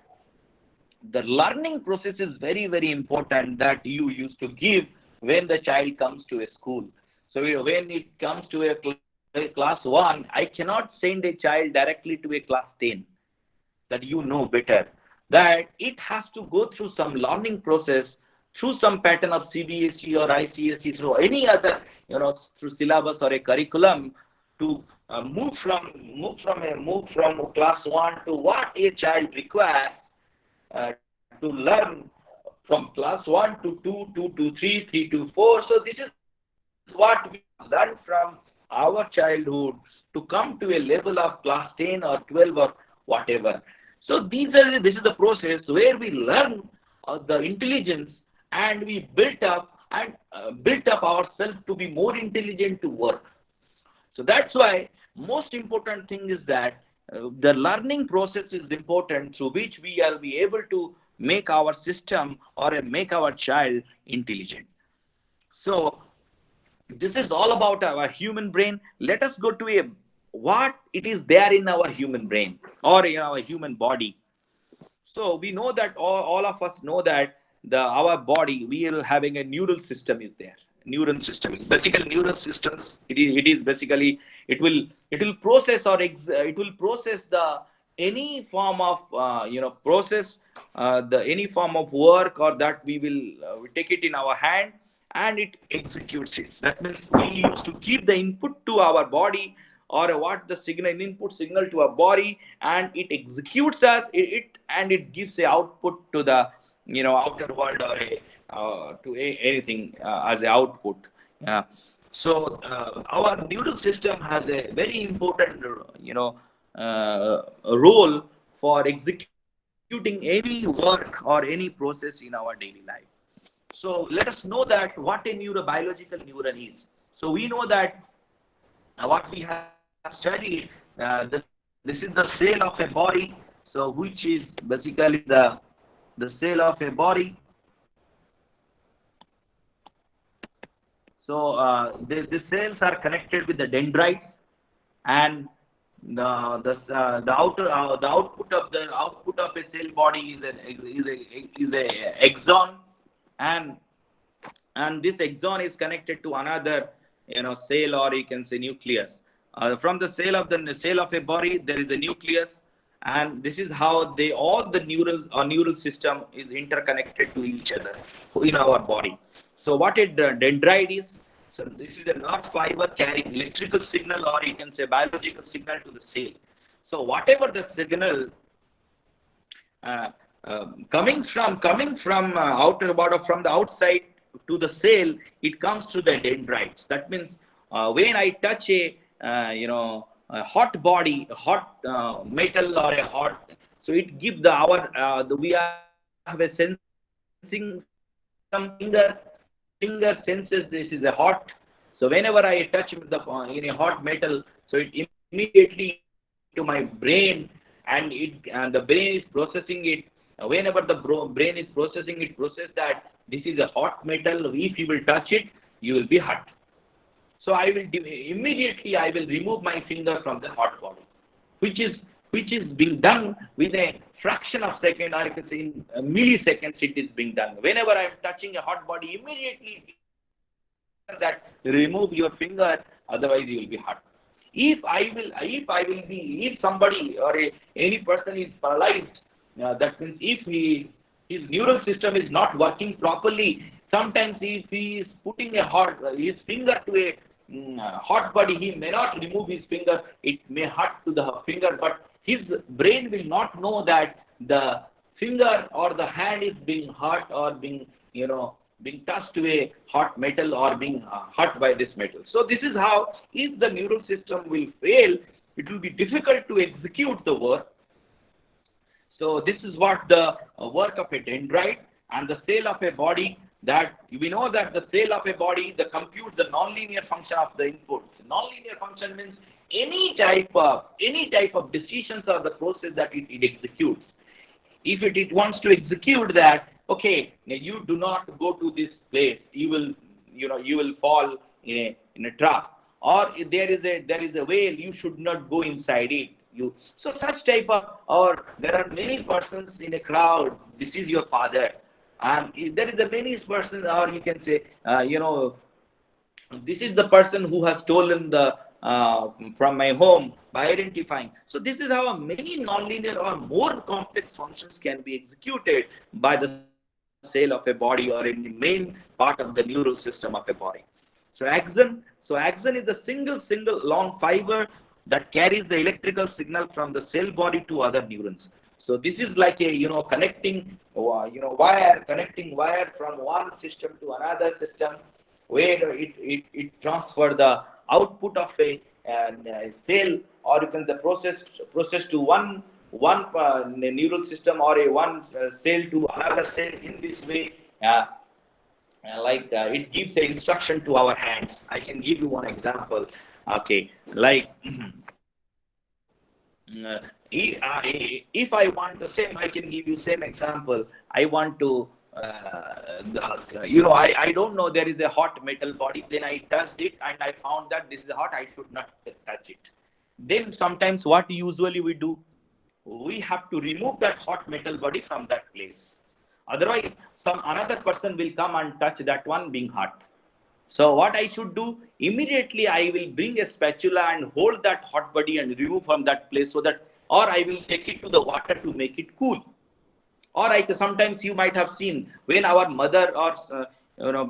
the learning process is very, very important, that you used to give when the child comes to a school. So when it comes to a class 1, I cannot send a child directly to a class 10, that you know better, that it has to go through some learning process, through some pattern of CBSE or ICSE, through any other, through syllabus or a curriculum, to move from class 1 to what a child requires to learn, from class 1 to 2, 2 to 3, 3 to 4. So this is what we learn from our childhood to come to a level of class 10 or 12 or whatever. So this is the process where we learn the intelligence, and we built up ourselves to be more intelligent to work. So that's why most important thing is that the learning process is important, through which we will be able to make our system or make our child intelligent. So this is all about our human brain. Let us go to what it is there in our human brain or in our human body. So we know that all of us know that our body, we are having a neural system is there. Neuron system is basically neural systems. It is basically, it will process it will process the any form of process the any form of work, or that we take it in our hand and it executes it. That means we used to give the input to our body, or what the signal, input signal to our body, and it executes us it, and it gives a output to the outer world, or anything as a output. So our neural system has a very important role for executing any work or any process in our daily life. So let us know that what a neurobiological neuron is. So we know that what we have studied, this is the cell of a body, so which is basically the cell of a body. So the cells are connected with the dendrites, and the output of a cell body is a axon, and this axon is connected to another cell, or you can say nucleus. From the cell of a body, there is a nucleus, and this is how all the neural system is interconnected to each other in our body. So what a dendrite is, so this is a nerve fiber carrying electrical signal, or you can say biological signal, to the cell. So whatever the signal coming from outer border, from the outside to the cell, it comes to the dendrites. That means when I touch a hot body, a hot metal or a hot, so it gives we have a sensing, some finger senses this is a hot. So whenever I touch in a hot metal, so it immediately to my brain, and the brain is processing it. Whenever the brain is processing it, process that this is a hot metal. If you will touch it, you will be hot. So I will immediately remove my finger from the hot body, which is being done with a fraction of second, or you can say in milliseconds. It is being done. Whenever I am touching a hot body, immediately that remove your finger, otherwise you will be hot. If somebody or any person is paralyzed, that means if his neural system is not working properly, sometimes if he is putting his finger to a hot body, he may not remove his finger. It may hurt to the finger, but his brain will not know that the finger or the hand is being hurt or being touched to a hot metal or being hurt by this metal. So this is how, if the neural system will fail, it will be difficult to execute the work. So this is what the work of a dendrite and the cell of a body, that we know that the cell of a body, the compute the nonlinear function of the input. Nonlinear function means any type of decisions or the process that it executes. If it wants to execute that, okay, you do not go to this place, you will fall in a trap, or if there is a whale, you should not go inside it. So such type of, or there are many persons in a crowd, this is your father, and there is a many persons, or you can say this is the person who has stolen the from my home, by identifying. So this is how many nonlinear or more complex functions can be executed by the cell of a body or in the main part of the neural system of a body. So axon is a single long fiber that carries the electrical signal from the cell body to other neurons. So this is like a connecting wire from one system to another system, where it transfers the output of a cell, or you can the process to one neural system or one cell to another cell. In this way, it gives an instruction to our hands. I can give you one example. Okay, like if I want the same, I can give you same example. I want to I don't know, there is a hot metal body, then I touched it and I found that this is hot, I should not touch it. Then sometimes what usually we do, we have to remove that hot metal body from that place. Otherwise, another person will come and touch that one being hot. So what I should do, immediately I will bring a spatula and hold that hot body and remove from that place, so that, or I will take it to the water to make it cool. Or sometimes you might have seen when our mother or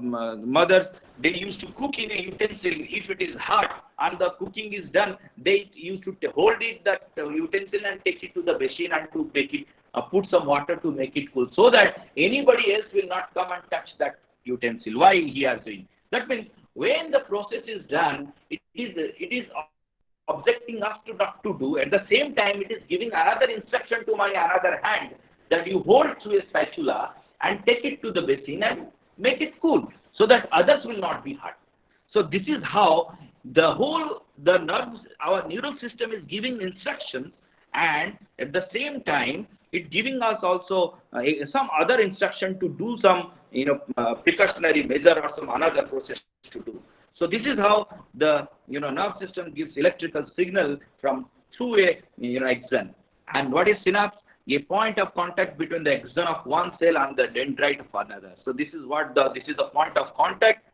mothers, they used to cook in a utensil. If it is hot and the cooking is done, they used to hold that utensil and take it to the basin and to make it put some water to make it cool, so that anybody else will not come and touch that utensil. Why he is doing? That means when the process is done, it is objecting us to not to do. At the same time, it is giving another instruction to my another hand, that you hold through a spatula and take it to the basin and make it cool, so that others will not be hurt. So this is how the nerves, our neural system is giving instructions, and at the same time it giving us also some other instruction to do some precautionary measure or some another process to do. So this is how the nerve system gives electrical signal through a axon. And what is synapse? A point of contact between the axon of one cell and the dendrite of another. So this is this is a point of contact.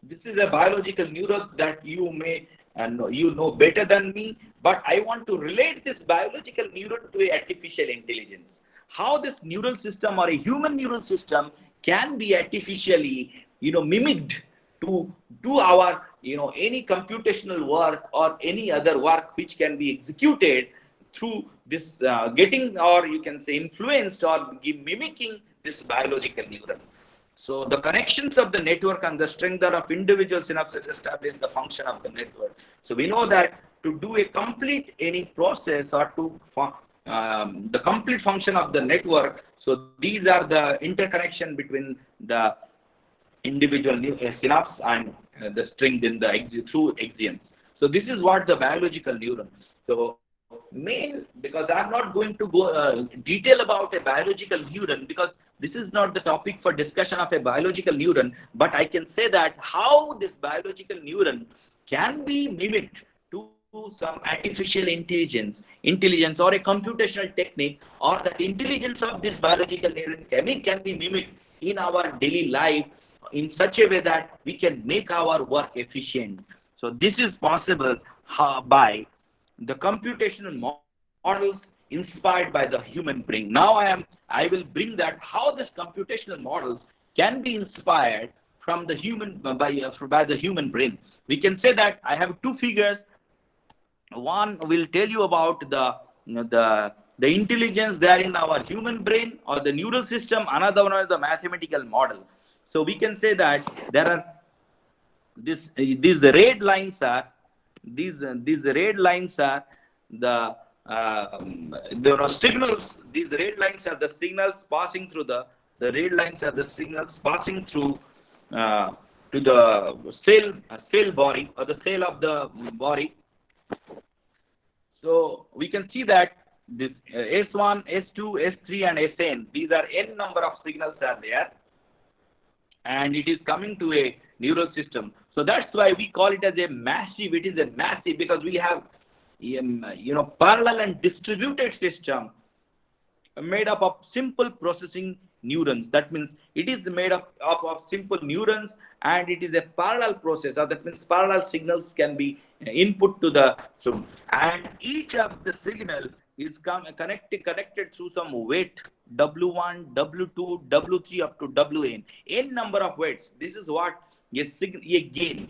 This is a biological neuron that you may know better than me, but I want to relate this biological neuron to an artificial intelligence. How this neural system or a human neural system can be artificially mimicked to do our any computational work or any other work which can be executed through this getting, or you can say influenced or mimicking this biological neuron. So the connections of the network and the strength of individual synapses establish the function of the network. So we know that to do a complete any process, or to the complete function of the network, so these are the interconnection between the individual synapse and the string in the through axons. So this is what the biological neuron. So because I'm not going to go detail about a biological neuron, because this is not the topic for discussion of a biological neuron, but I can say that how this biological neuron can be mimicked to some artificial intelligence or a computational technique, or that intelligence of this biological neuron can be mimicked in our daily life in such a way that we can make our work efficient. So this is possible by the computational models inspired by the human brain. Now I will bring that how this computational models can be inspired from the human by the human brain. We can say that I have two figures. One will tell you about the intelligence there in our human brain or the neural system. Another one is the mathematical model. So we can say that there are these red lines are these red lines are the signals. These red lines are the signals passing through the red lines are the signals passing through to the cell body, or the cell of the body. So we can see that this S1, S2, S3 and Sn, these are n number of signals are there, and it is coming to a neural system. So that's why we call it as a massive. It is a massive because we have parallel and distributed system made up of simple processing neurons. That means it is made up of simple neurons, and it is a parallel process. That means parallel signals can be input to the and each of the signal is connected through some weight W1, W2, W3 up to Wn. N number of weights. This is what a gain,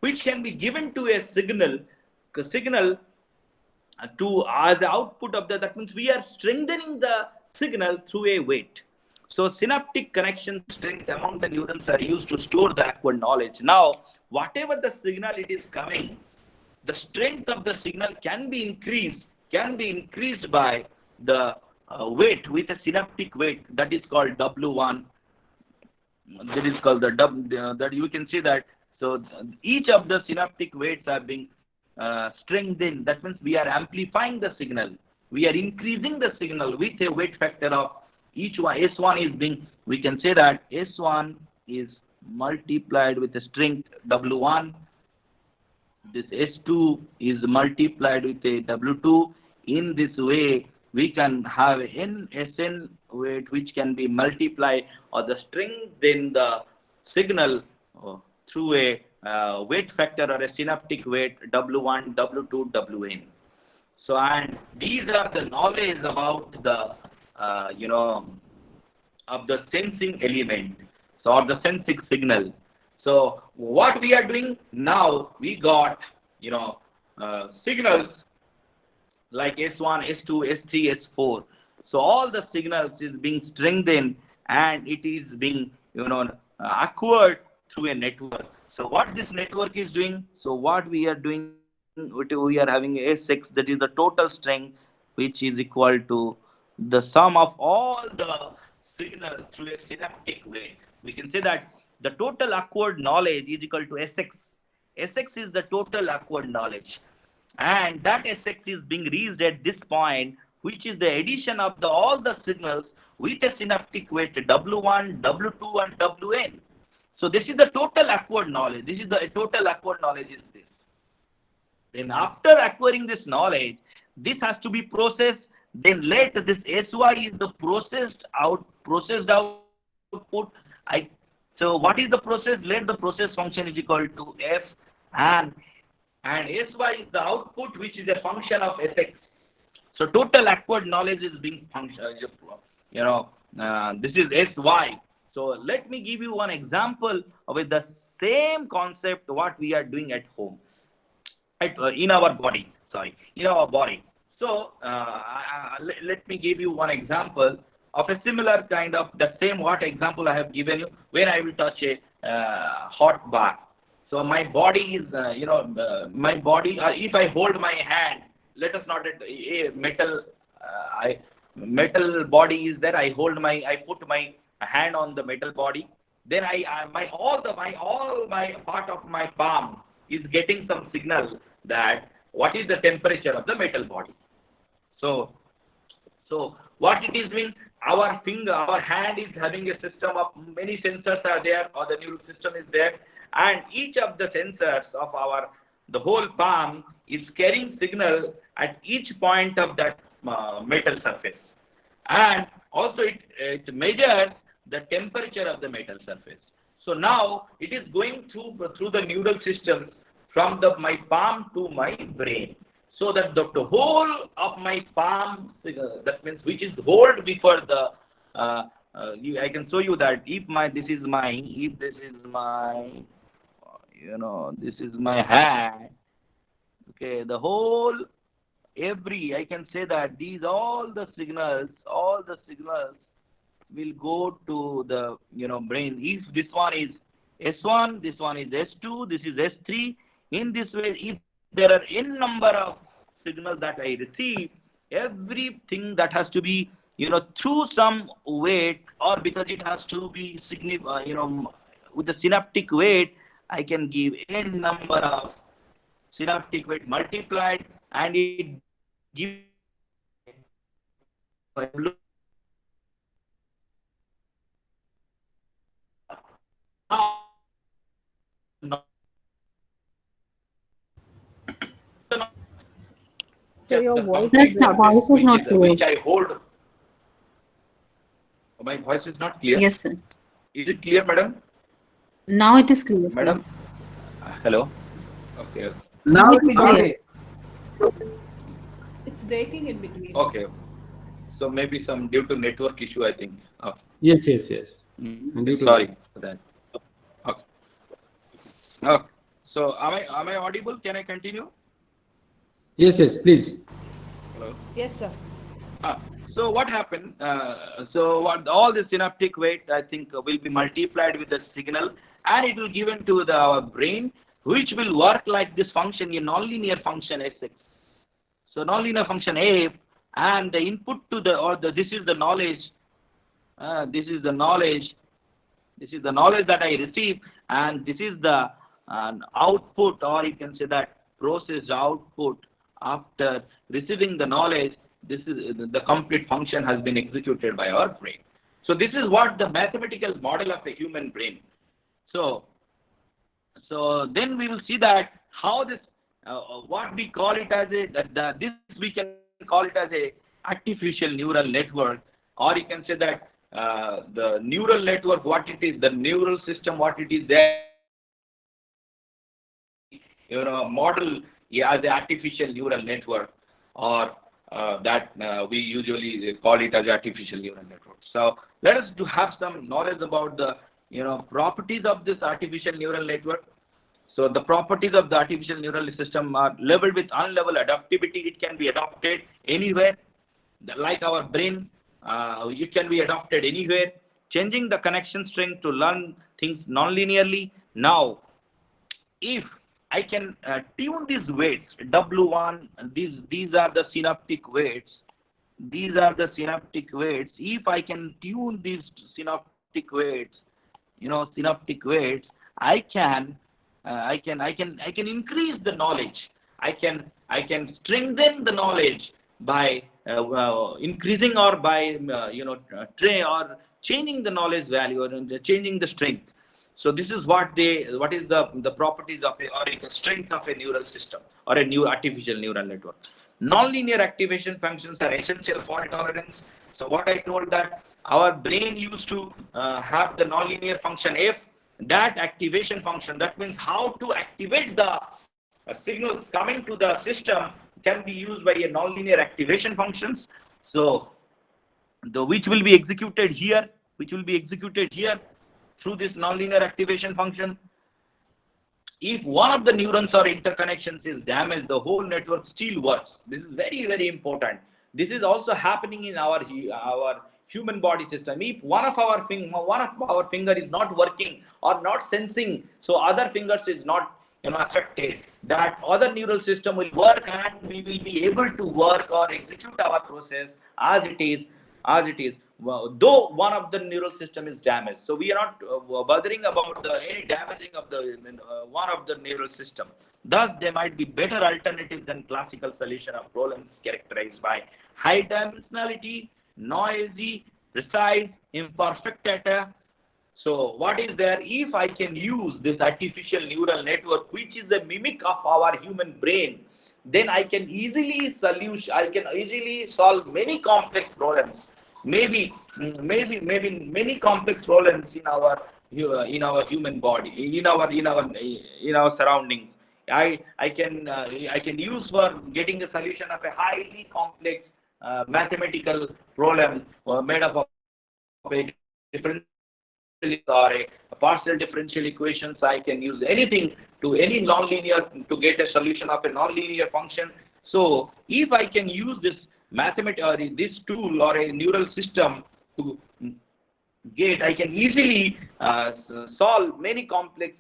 which can be given to a signal to as the output of that means we are strengthening the signal through a weight. So synaptic connection strength among the neurons are used to store the acquired knowledge. Now, whatever the signal it is coming, the strength of the signal can be increased by the weight with a synaptic weight that is called W1. That is called that you can see that. So each of the synaptic weights are being strengthened. That means we are amplifying the signal. We are increasing the signal with a weight factor of each one. S1 is being, we can say that S1 is multiplied with the strength W1. This S2 is multiplied with a W2. In this way, we can have n Sn weight which can be multiplied or the strengthen the signal through a weight factor or a synaptic weight W1, W2, Wn. So, and these are the knowledge about the of the sensing element, so or the sensing signal. So what we are doing now, we got signals like S1, S2, S3, S4. So all the signals is being strengthened and it is being acquired through a network. So what this network is doing? So what we are doing, we are having S6, that is the total strength, which is equal to the sum of all the signal through a synaptic way. We can say that the total acquired knowledge is equal to S6. S6 is the total acquired knowledge, and that S6 is being reached at this point, which is the addition of all the signals with a synaptic weight W1, W2 and Wn. So this is the total acquired knowledge. This is the total acquired knowledge is this. Then after acquiring this knowledge, this has to be processed. Then let this SY is the processed output. So what is the process? Let the process function is equal to F, and SY is the output, which is a function of Sx. So total acquired knowledge is being function. This is SY. So let me give you one example with the same concept what we are doing at home, in our body. Sorry, in our body. So let me give you one example of a similar kind of the same what example I have given you. When I will touch a hot bath, so my body is my body. If I hold my hand, let us not a metal. Metal body is there. I put my hand on the metal body. Then my part of my palm is getting some signal that what is the temperature of the metal body. So what it is mean, our hand is having a system of many sensors are there, or the neural system is there, and each of the sensors of the whole palm is carrying signal at each point of that metal surface, and also it measures the temperature of the metal surface. So now it is going through the neural system from my palm to my brain, so that the whole of my palm, that means which is hold before the I can show you that if this is my this is my hand. Okay, the whole I can say that all the signals will go to the brain. If this one is S1, this one is S2, this is S3. In this way, if there are n number of signals that I receive, everything that has to be through some weight, or because it has to be with the synaptic weight, I can give n number of synaptic weight multiplied, and it gives So your voice is not clear. which I hold. My voice is not clear. Yes, sir. Is it clear, madam? Now it is clear, sir. Madam? Hello? Okay. Now it is okay. it's breaking in between. Okay. So maybe some due to network issue, I think. Okay. Yes. Sorry for that. Okay. Okay. So am I audible? Can I continue? Yes, please. Hello? Yes, sir. So what happened? All the synaptic weight, I think, will be multiplied with the signal, and it will given to our brain, which will work like this function, a nonlinear function Sx. So nonlinear function A, and the input to this is the knowledge. This is the knowledge that I receive, and this is the output, or you can say that processed output after receiving the knowledge. This is the complete function has been executed by our brain. So this is what the mathematical model of the human brain. So then we will see that how this what we call it as this we can call it as a artificial neural network, or you can say that the neural network, what it is, the neural system, what it is there, model as the artificial neural network, or that we usually call it as artificial neural network. So let us have some knowledge about the properties of this artificial neural network. So the properties of the artificial neural system are leveled with unleveled adaptivity. It can be adopted anywhere, like our brain. It can be adopted anywhere. Changing the connection string to learn things non-linearly. Now, if I can tune these weights, W1, these are the synaptic weights. These are the synaptic weights. If I can tune these synaptic weights, I can increase the knowledge. I can strengthen the knowledge by increasing or by or changing the knowledge value, or changing the strength. So this is what is the properties of a strength of a neural system or a new artificial neural network. Nonlinear activation functions are essential fault tolerance. So what I told that our brain used to have the nonlinear function F, that activation function, that means how to activate the signals coming to the system can be used by a nonlinear activation functions. So which will be executed here through this nonlinear activation function. If one of the neurons or interconnections is damaged, the whole network still works. This is very, very important. This is also happening in our human body system. If one of our finger is not working or not sensing, so other fingers is not affected, that other neural system will work and we will be able to work or execute our process as it is, well, though one of the neural system is damaged. So we are not bothering about any damaging of the one of the neural system. Thus there might be better alternatives than classical solution of problems characterized by high dimensionality, noisy, precise, imperfect data. So what is there? If I can use this artificial neural network, which is a mimic of our human brain, then I can easily solve many complex problems. Maybe many complex problems in our human body, in our surroundings. I can use for getting a solution of a highly complex mathematical problem made up of a differential or a partial differential equations. I can use anything to any nonlinear to get a solution of a nonlinear function. So if I can use this this tool or a neural system to get, I can easily solve many complex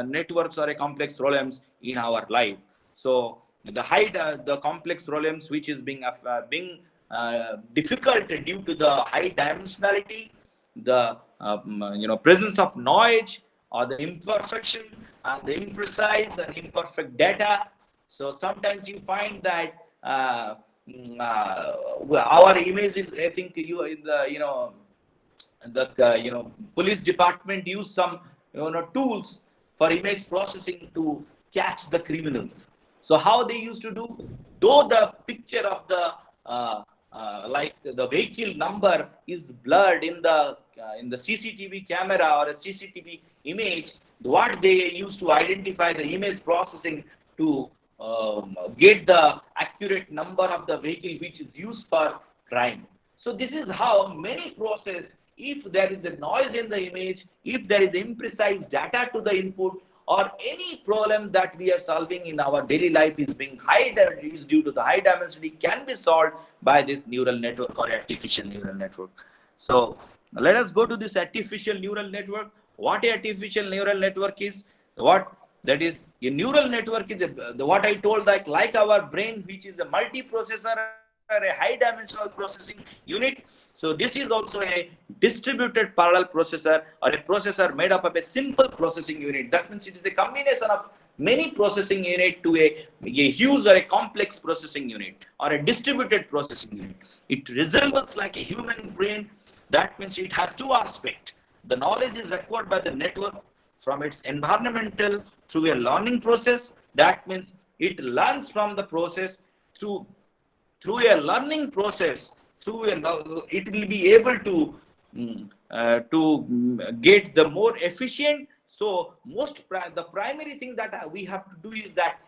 networks or a complex problems in our life. So the complex problems which is being difficult due to the high dimensionality, the presence of noise or the imperfection and the imprecise and imperfect data. So sometimes you find that our images, I think you in the police department use some tools for image processing to catch the criminals. So how they used to do, though the picture of the like the vehicle number is blurred in the CCTV camera or a CCTV image, what they used to identify the image processing to get the accurate number of the vehicle which is used for crime. So this is how many process, if there is a noise in the image, if there is imprecise data to the input, or any problem that we are solving in our daily life is due to the high dimensionality, can be solved by this neural network or artificial neural network. So let us go to this artificial neural network. What a artificial neural network is? What that is, a neural network is what I told, like our brain, which is a multiprocessor or a high dimensional processing unit. So this is also a distributed parallel processor or a processor made up of a simple processing unit. That means it is a combination of many processing unit to a huge or a complex processing unit or a distributed processing unit. It resembles like a human brain. That means it has two aspects. The knowledge is acquired by the network from its environmental through a learning process. That means it learns from the process through a learning process. It will be able to get the more efficient. So the primary thing that we have to do is that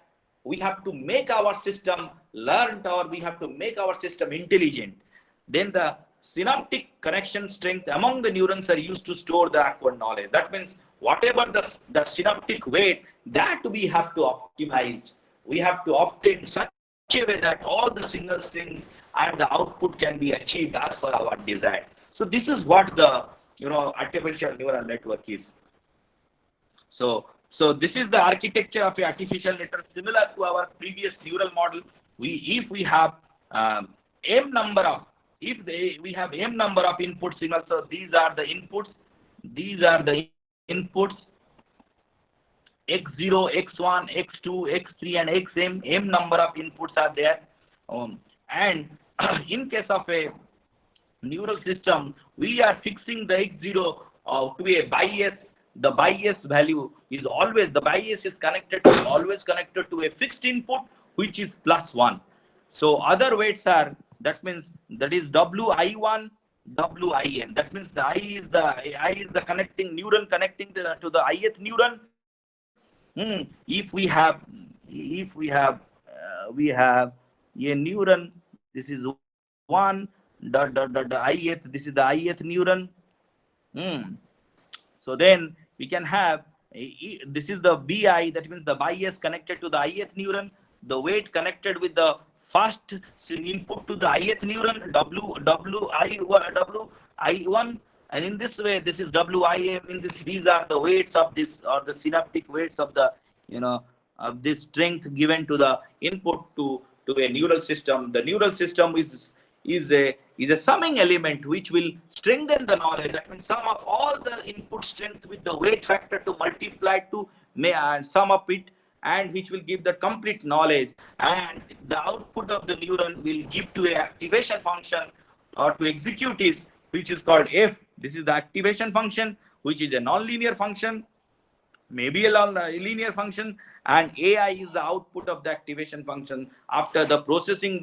we have to make our system learned, or we have to make our system intelligent. Then the synaptic connection strength among the neurons are used to store the acquired knowledge. That means whatever the synaptic weight, that we have to optimize. We have to obtain such a way that all the single string and the output can be achieved as per our desire. So this is what the artificial neural network is. So this is the architecture of the artificial network, similar to our previous neural model. If we have m number of input signals, so these are the inputs, x0, x1, x2, x3, and xm. M number of inputs are there, and in case of a neural system, we are fixing the x0 to a bias. The bias value is always always connected to a fixed input, which is +1. So other weights are, that means that is WI1, WIN. That means the I is the connecting neuron connecting to the ith neuron. If we have a neuron, this is 1 the ith, this is the ith neuron. So then we can have This is the BI, that means the bias connected to the ith neuron, the weight connected with the first input to the ith neuron, WI1, and in this way this is WIM. In this, these are the weights of this, or the synaptic weights of the, of this strength given to the input to a neural system. The neural system is a summing element which will strengthen the knowledge. That means sum of all the input strength with the weight factor to multiply to sum up it, and which will give the complete knowledge. And the output of the neuron will give to a activation function, or to execute is, which is called F. This is the activation function, which is a non-linear function, maybe a linear function, and AI is the output of the activation function. After the processing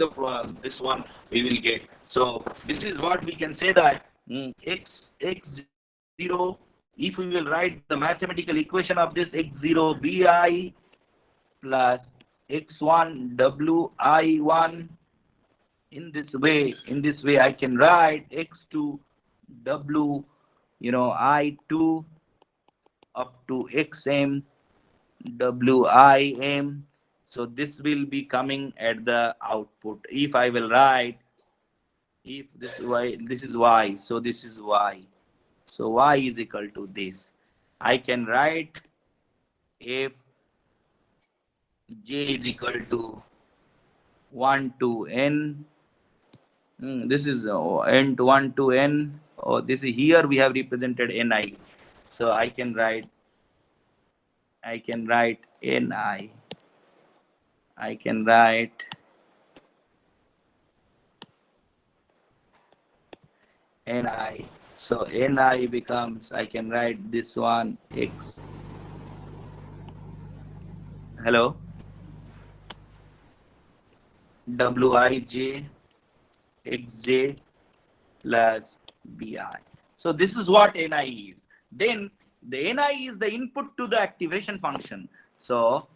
this one we will get. So this is what we can say, that x0, if we will write the mathematical equation of this, x0 bi plus x1 wi1, in this way I can write x2 w I2 up to xm wim. So this will be coming at the output. If I will write, if this y, this is y, so this is y, so y is equal to this. I can write if j is equal to 1 to n, this is n to 1 to n, or this is, here we have represented ni. So I can write ni, I can write ni. So ni becomes, I can write this one x, hello, wij xj plus bi. So this is what ni is. Then the ni is the input to the activation function. So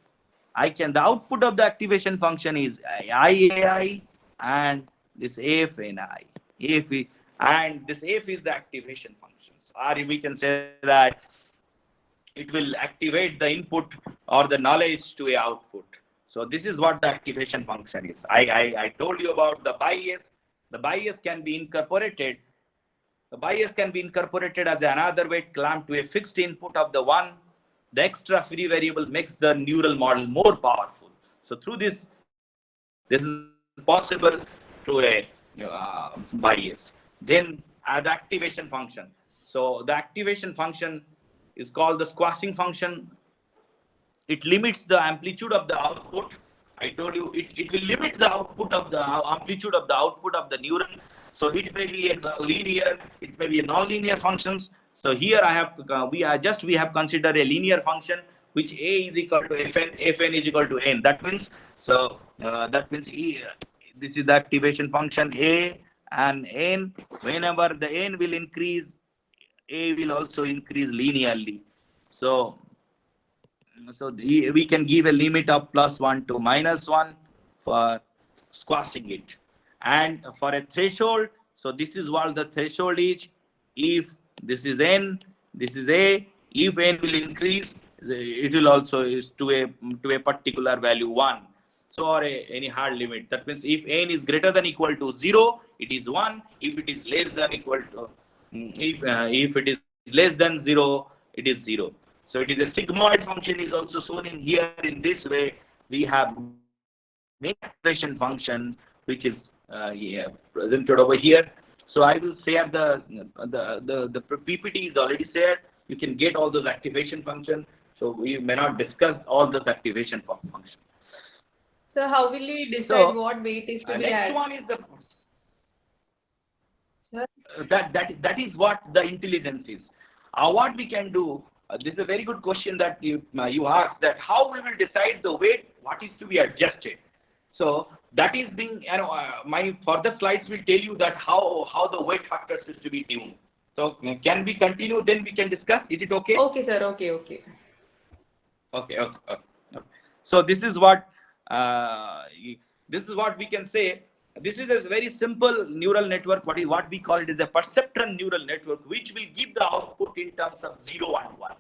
I can, the output of the activation function is iai, and this fni, and this f is the activation functions. Or we can say that it will activate the input or the knowledge to a output. So this is what the activation function is. I told you about the bias. The bias can be incorporated. The bias can be incorporated as another weight clamped to a fixed input of the one. The extra free variable makes the neural model more powerful. So through this is possible through a bias. Then the activation function. So the activation function is called the squashing function. It limits the amplitude of the output. I told you it will limit the output of the amplitude of the output of the neuron. So it may be a linear, it may be a non-linear functions. So here I have we have considered a linear function, which a is equal to fn is equal to n. That means, so that means this is the activation function a and n. Whenever the n will increase, a will also increase linearly. So we can give a limit of +1 to -1 for squashing it. And for a threshold, so this is what the threshold is. If this is n, this is a, if n will increase, it will also is to a particular value 1. So, or any hard limit. That means if n is greater than equal to 0, it is 1. If it is less than equal to, if it is less than 0, it is 0. So it is a sigmoid function is also shown in here. In this way, we have activation function, which is presented over here. So I will share the PPT is already shared. You can get all those activation functions. So we may not discuss all those activation functions. So how will we decide what weight is to be Next added? one is the Sir? that is what the intelligence is. What we can do. This is a very good question that you asked, that how we will decide the weight, what is to be adjusted. So that is being, my further slides will tell you that how the weight factors is to be tuned. So can we continue? Then we can discuss. Is it okay? Okay, sir. Okay. Okay. So this is what we can say. This is a very simple neural network. What we call it is a perceptron neural network, which will give the output in terms of 0 and 1.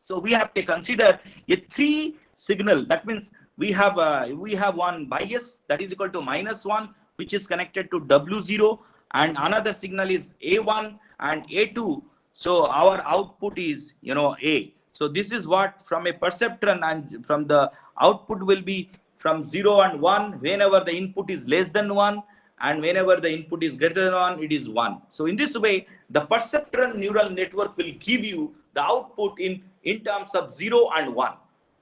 So we have to consider a 3 signal. That means we have one bias that is equal to -1, which is connected to W0, and another signal is A1 and A2. So our output is A. So this is what from a perceptron, and from the output will be from 0 and 1 whenever the input is less than 1, and whenever the input is greater than 1, it is 1. So in this way, the perceptron neural network will give you the output in terms of 0 and 1.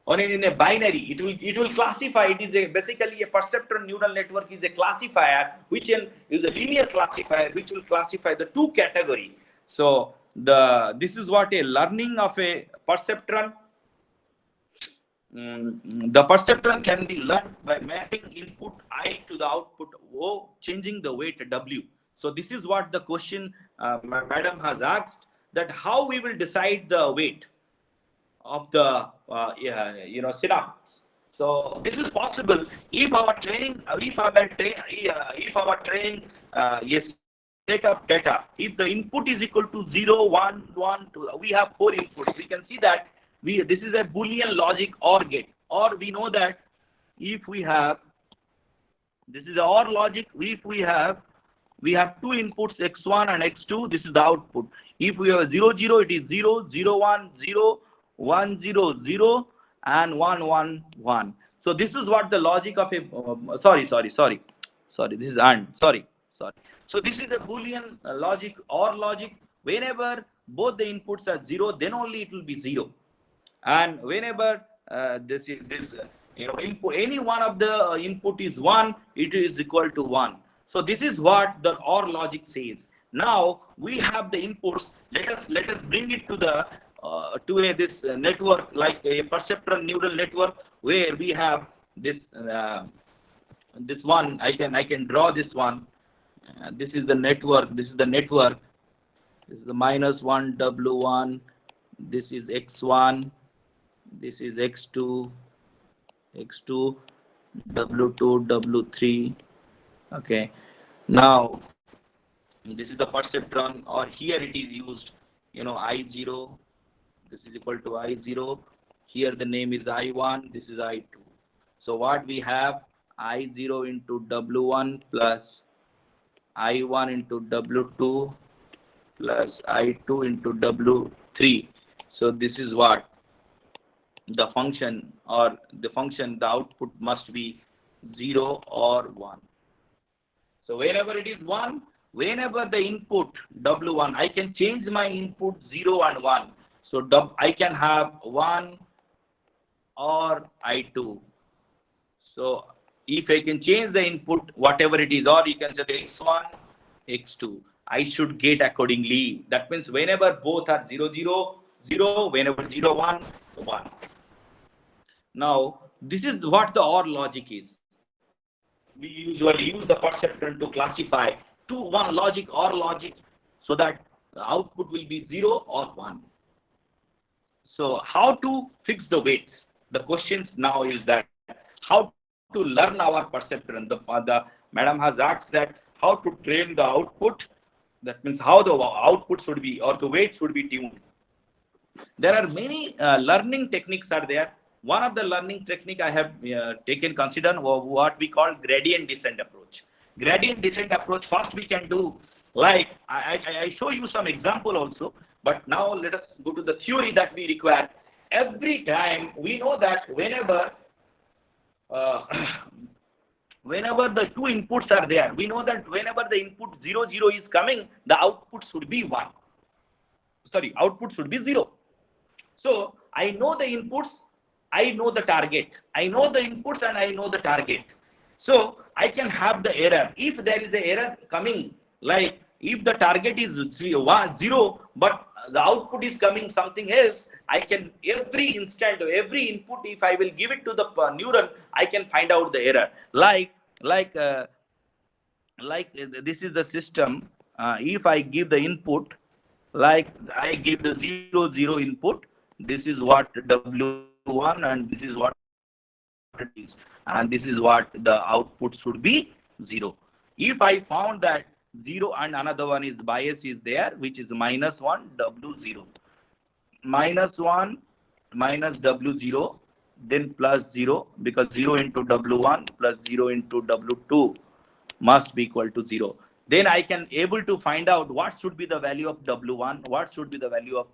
Or in a binary, it will classify. It is basically a perceptron neural network is a classifier, which is a linear classifier, which will classify the 2 category. So this is what a learning of a perceptron. The perceptron can be learned by mapping input I to the output O, changing the weight W. So this is what the question madam has asked, that how we will decide the weight of the synapse. So this is possible if our training, is set of data. If the input is equal to 0, 1, 1, 2, we have 4 inputs. We can see that this is a Boolean logic OR gate. Or we know that if we have, this is OR logic, if we have 2 inputs, x1 and x2, this is the output. If we have 0, 0, it is 0, 0, 1, 0, 1, 0, 0, and 1, 1, 1. So this is what the logic of a, sorry, this is AND, sorry. So this is a Boolean logic OR logic. Whenever both the inputs are 0, then only it will be 0. And whenever input, any one of the input is 1, it is equal to 1. So this is what the OR logic says. Now we have the inputs. Let us bring it to the this network, like a perceptron neural network, where we have this one. I can draw this one. This is the network. This is the network. This is the -1 W1. This is x1. This is x2, W2, W3. Okay. Now this is the perceptron, or here it is used, I0. This is equal to I0. Here the name is I1. This is I2. So what we have, I0 into W1 plus I1 into W2 plus I2 into W3. So this is what the function, the output must be 0 or 1. So wherever it is 1, whenever the input W1, I can change my input 0 and 1. So I can have 1 or I2. So if I can change the input, whatever it is, or you can say the x1, x2, I should get accordingly. That means whenever both are 0, 0, 0, whenever 0, 1, 1. Now, this is what the OR logic is. We usually use the perceptron to classify 2, 1 logic, OR logic, so that the output will be 0 or 1. So how to fix the weights? The question now is that how to learn our perceptron. The madam has asked that how to train the output. That means how the output should be, or the weight should be tuned. There are many learning techniques are there. One of the learning technique I have taken consider what we call gradient descent approach. Gradient descent approach, first we can do, like I show you some example also, but now let us go to the theory that we require. Every time we know that whenever the 2 inputs are there, we know that whenever the input 0, 0 is coming, the output should be 1. Sorry, output should be 0. So I know the inputs, I know the target. I know the inputs and I know the target. So I can have the error. If there is an error coming, like if the target is 0, but the output is coming something else, I can every instant, every input, if I will give it to the neuron, I can find out the error. Like this is the system. If I give the input, like I give the 0, 0 input, this is what W1 and this is what it is, and this is what the output should be 0. If I found that 0 and another one is bias is there, which is -1 W0, -1 minus W0, then plus 0, because 0 into W1 plus 0 into W2 must be equal to 0. Then I can able to find out what should be the value of W1, what should be the value of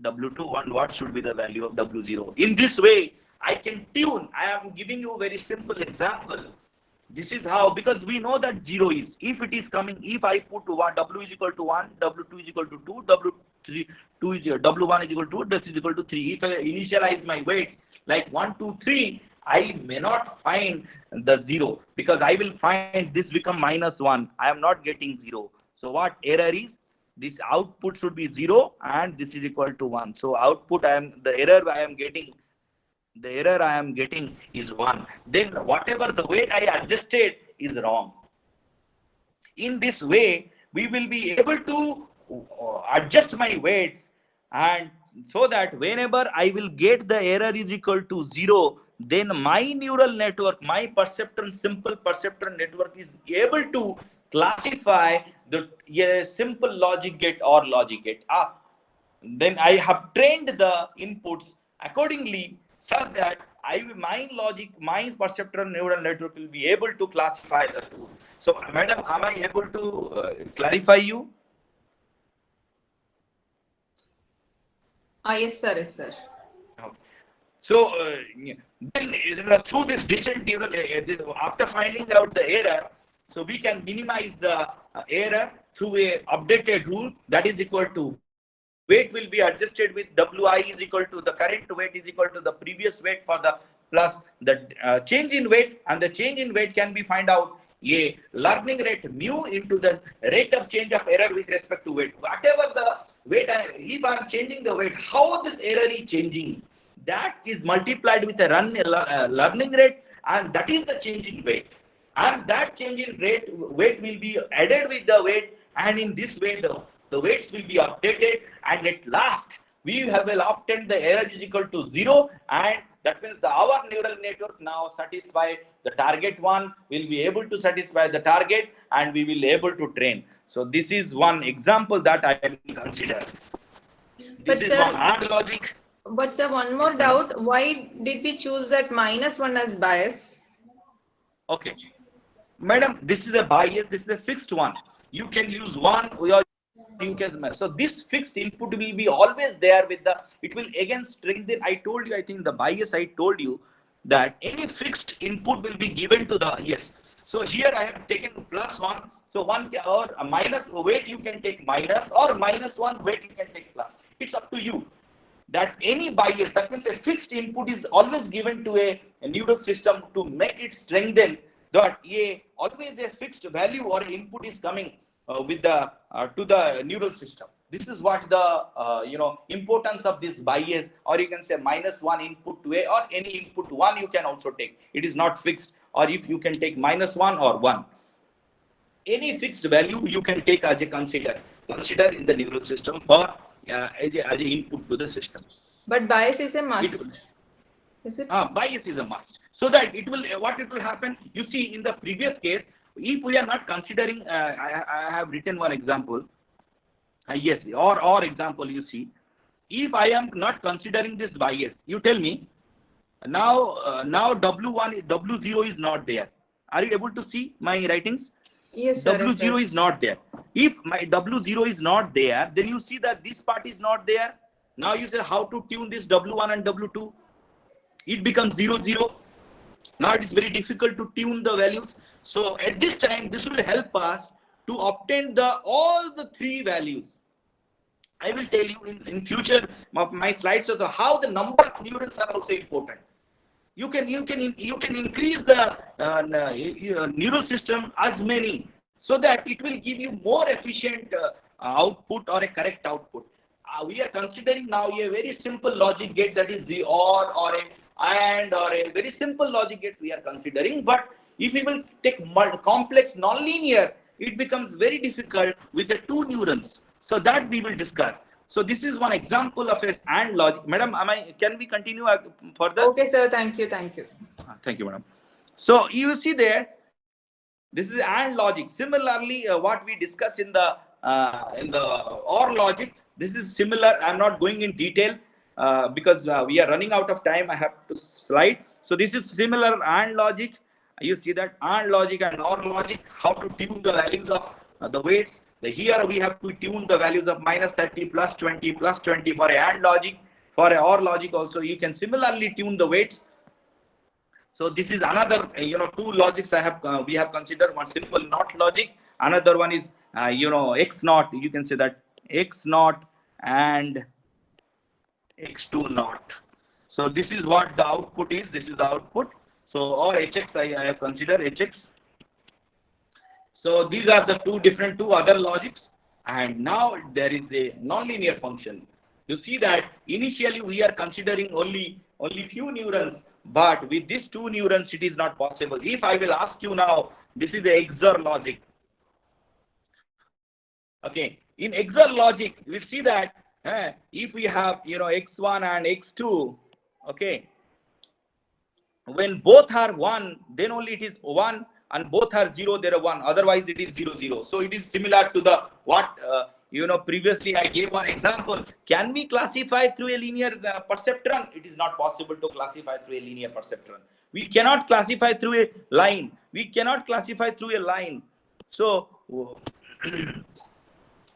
W2, and what should be the value of W0. In this way, I can tune. I am giving you a very simple example. This is how, because we know that 0 is, if it is coming, if I put one, W is equal to 1, W2 is equal to 2, W1 is equal to 2, this is equal to 3. If I initialize my weight like 1, 2, 3, I may not find the 0, because I will find this become minus 1. I am not getting 0. So what error is? This output should be 0 and this is equal to 1. So output, the error I am getting is 1. Then whatever the weight I adjusted is wrong. In this way, we will be able to adjust my weights, and so that whenever I will get the error is equal to 0, then my neural network, my simple perceptron network is able to classify the simple logic gate or logic gate. Then I have trained the inputs accordingly, such that my perceptron neural network will be able to classify the two. So, madam, am I able to clarify you? Yes, sir. Yes, sir. Okay. So, then through this descent neural, after finding out the error, so we can minimize the error through a updated rule, that is equal to weight will be adjusted with Wi is equal to the current weight is equal to the previous weight for the plus the change in weight, and the change in weight can be find out a learning rate mu into the rate of change of error with respect to weight. Whatever the weight, if I am changing the weight, how this error is changing, that is multiplied with the learning rate, and that is the change in weight. And that change in weight will be added with the weight, and in this way the weights will be updated, and at last we will obtain the error is equal to 0, and that means our neural network now satisfy the target one, will be able to satisfy the target, and we will able to train. So this is one example that I will consider. This is one hard logic. But sir, one more doubt. Why did we choose that -1 as bias? Okay. Madam, this is a bias, this is a fixed one. You can use one or you can, so this fixed input will be always there with the, it will again strengthen. I told you, I think the bias, I told you that any fixed input will be given to the, yes. So here I have taken +1. So 1 or a minus weight you can take minus, or -1 weight you can take plus. It's up to you. That any bias, that means a fixed input is always given to a neural system to make it strengthen. That always a fixed value or input is coming with the to the neural system. This is what the importance of this bias, or you can say -1 input to a, or any input to 1 you can also take. It is not fixed, or if you can take -1 or 1, any fixed value you can take as a consider in the neural system for as a input to the system. But bias is a must. Is it? Bias is a must. So that it will, what it will happen, you see in the previous case, if we are not considering, I have written one example, yes, or example, you see, if I am not considering this bias, you tell me, now W0 is not there. Are you able to see my writings? Yes, sir. W0 is not there. If my W0 is not there, then you see that this part is not there. Now you say how to tune this W1 and W2. It becomes 0, 0. Now it is very difficult to tune the values. So at this time, this will help us to obtain all the 3 values. I will tell you in future of my slides of how the number of neurons are also important. You can increase the neural system as many, so that it will give you more efficient output or a correct output. We are considering now a very simple logic gate, that is the or a and, or a very simple logic gates we are considering. But if we will take complex nonlinear, it becomes very difficult with the 2 neurons. So that we will discuss. So this is one example of a AND logic. Madam, can we continue further? Okay, sir. Thank you. Thank you. Thank you, madam. So you see there, this is AND logic. Similarly, what we discuss in the OR logic, this is similar. I'm not going in detail. because we are running out of time, I have to slide. So this is similar AND logic. You see that AND logic and OR logic, how to tune the values of the weights. Here we have to tune the values of -30, +20, +20 for a AND logic. For a OR logic also, you can similarly tune the weights. So this is another, two logics we have considered. One simple NOT logic. Another one is, X naught. You can say that X naught and X2 naught. So this is what the output is. This is the output. So or HX, I have considered HX. So these are the two other logics. And now there is a nonlinear function. You see that initially we are considering only few neurons, but with these 2 neurons it is not possible. If I will ask you now, this is the XOR logic. Okay, in XOR logic we see that if we have X1 and X2, okay, when both are 1, then only it is 1, and both are 0, there are 1, otherwise it is 0 0. So it is similar to the previously I gave one example. Can we classify through a linear perceptron? It is not possible to classify through a linear perceptron. We cannot classify through a line. We cannot classify through a line. So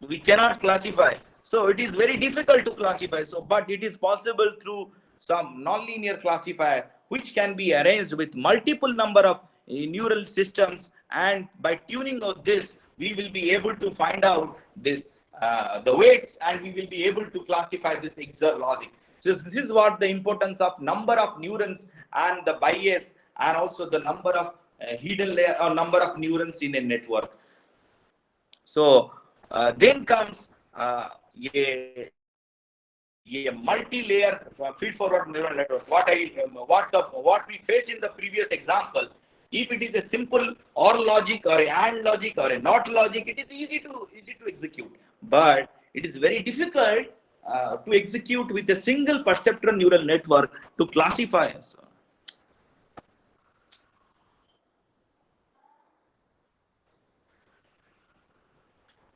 we cannot classify. So it is very difficult to classify. So, but it is possible through some nonlinear classifier, which can be arranged with multiple number of neural systems, and by tuning of this, we will be able to find out this the weights, and we will be able to classify this XOR logic. So this is what the importance of number of neurons and the bias, and also the number of hidden layer or number of neurons in a network. So then comes a multi-layer feed-forward neural network. What we faced in the previous example. If it is a simple OR logic or a AND logic or a NOT logic, it is easy to execute. But it is very difficult to execute with a single perceptron neural network to classify.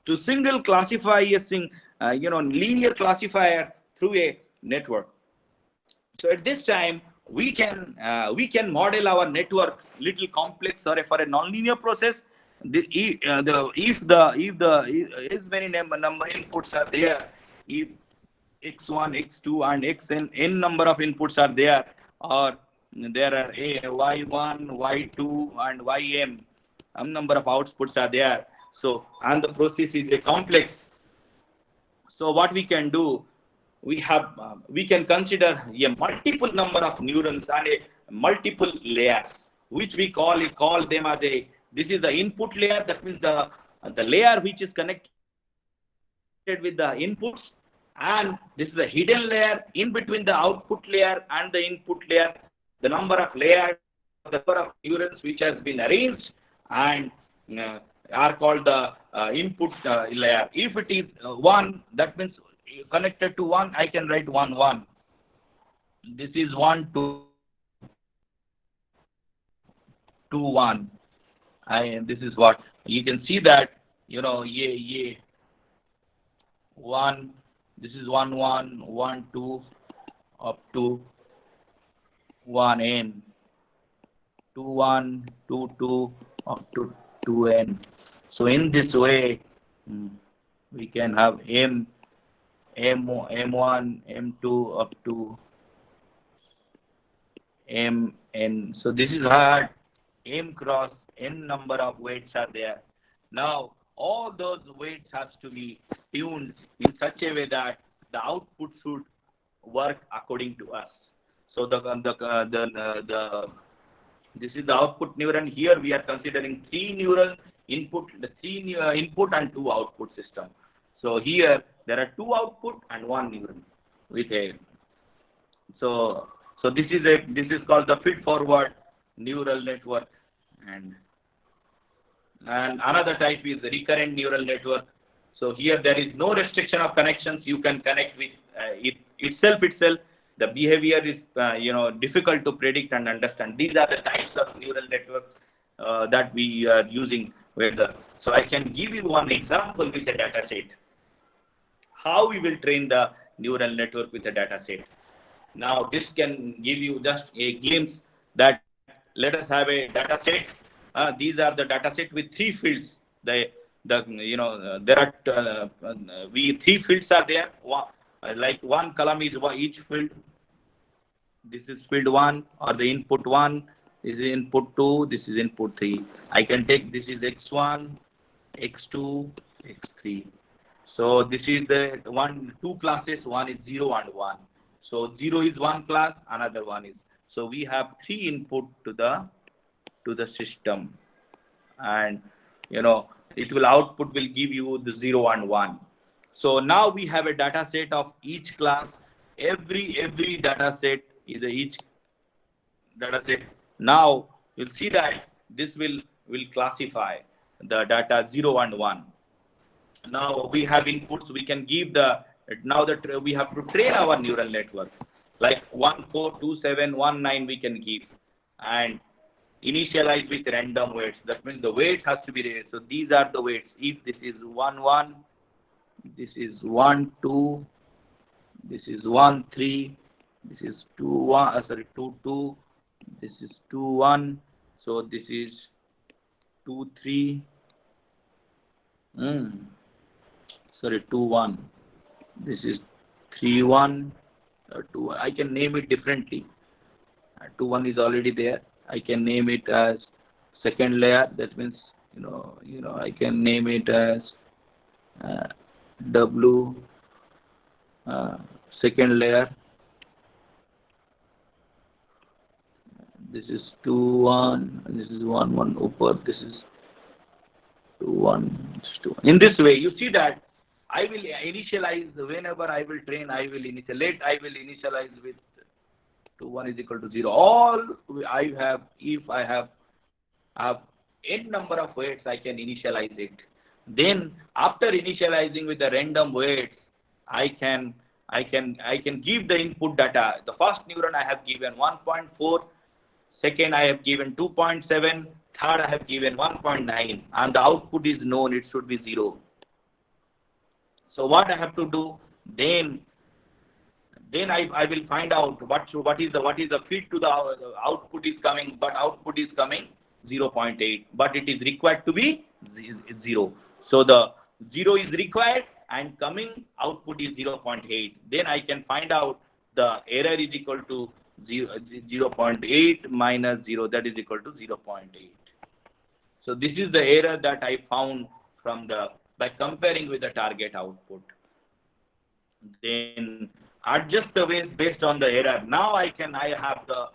To single classify a linear classifier through a network. So at this time, we can model our network little complex or for a nonlinear process. If as many number inputs are there, if x1, x2, and n number of inputs are there, or there are y1, y2, and ym, some number of outputs are there. So and the process is a complex. So what we can do, we can consider a multiple number of neurons and a multiple layers, which we call them as this is the input layer. That means the layer which is connected with the inputs, and this is the hidden layer in between the output layer and the input layer. The number of layers, the number of neurons which has been arranged and are called the input layer. If it is 1, that means connected to 1, I can write 1 1. This is 1 2 2 1. And this is what you can see that 1. This is 1 1 1 2 up to 1 n. 2 1 2 2 up to 2 n. So in this way, we can have M1, M2 up to Mn. So this is how M cross n number of weights are there. Now all those weights has to be tuned in such a way that the output should work according to us. So this is the output neuron. Here we are considering 3 neural input, input and 2 output system. So here there are 2 output and 1 neuron with a. So this is called the feed-forward neural network, and another type is the recurrent neural network. So here there is no restriction of connections. You can connect with it itself. The behavior is difficult to predict and understand. These are the types of neural networks that we are using. So I can give you one example with a data set. How we will train the neural network with a data set. Now this can give you just a glimpse that let us have a data set. These are the data set with three fields. There are we three fields are there. Like one column is each field. This is field 1 or the input 1. This is input 2. This is input 3. I can take this is x1, x2, x3. So this is the two classes. One is 0 and 1. So 0 is one class, another one is. So we have three input to the system, and it will output will give you the 0 and 1. So now we have a data set of each class. Every data set is each data set. Now you'll see that this will classify the data 0 and 1. Now we have inputs. We can give now that we have to train our neural network, like 1, 4, 2, 7, 1, 9 we can give, and initialize with random weights. That means the weight has to be there. So these are the weights. If this is 1, 1, this is 1, 2, this is 1, 3, this is 2, 1, 2, 2, this is 2, 1, so this is 2, 3, 2, 1, this is 3, 1, 2, 1. I can name it differently. 2, 1 is already there. I can name it as second layer. That means, I can name it as W second layer. This is 2, 1. This is 1, 1 upper. This is 2, 1. This is 2, 1. In this way, you see that I will initialize whenever I will train. I will initialize with 2, 1 is equal to 0. All I have, if I have n number of weights, I can initialize it. Then after initializing with the random weights, I can give the input data. The first neuron I have given 1.4, second I have given 2.7, third I have given 1.9, and the output is known. It should be 0. So what I have to do then I will find out what is the feed to the output is coming, but output is coming 0.8, but it is required to be 0. So the 0 is required and coming output is 0.8. Then I can find out the error is equal to 0.8 minus 0, that is equal to 0.8. So this is the error that I found by comparing with the target output. Then adjust the weight based on the error. Now I have the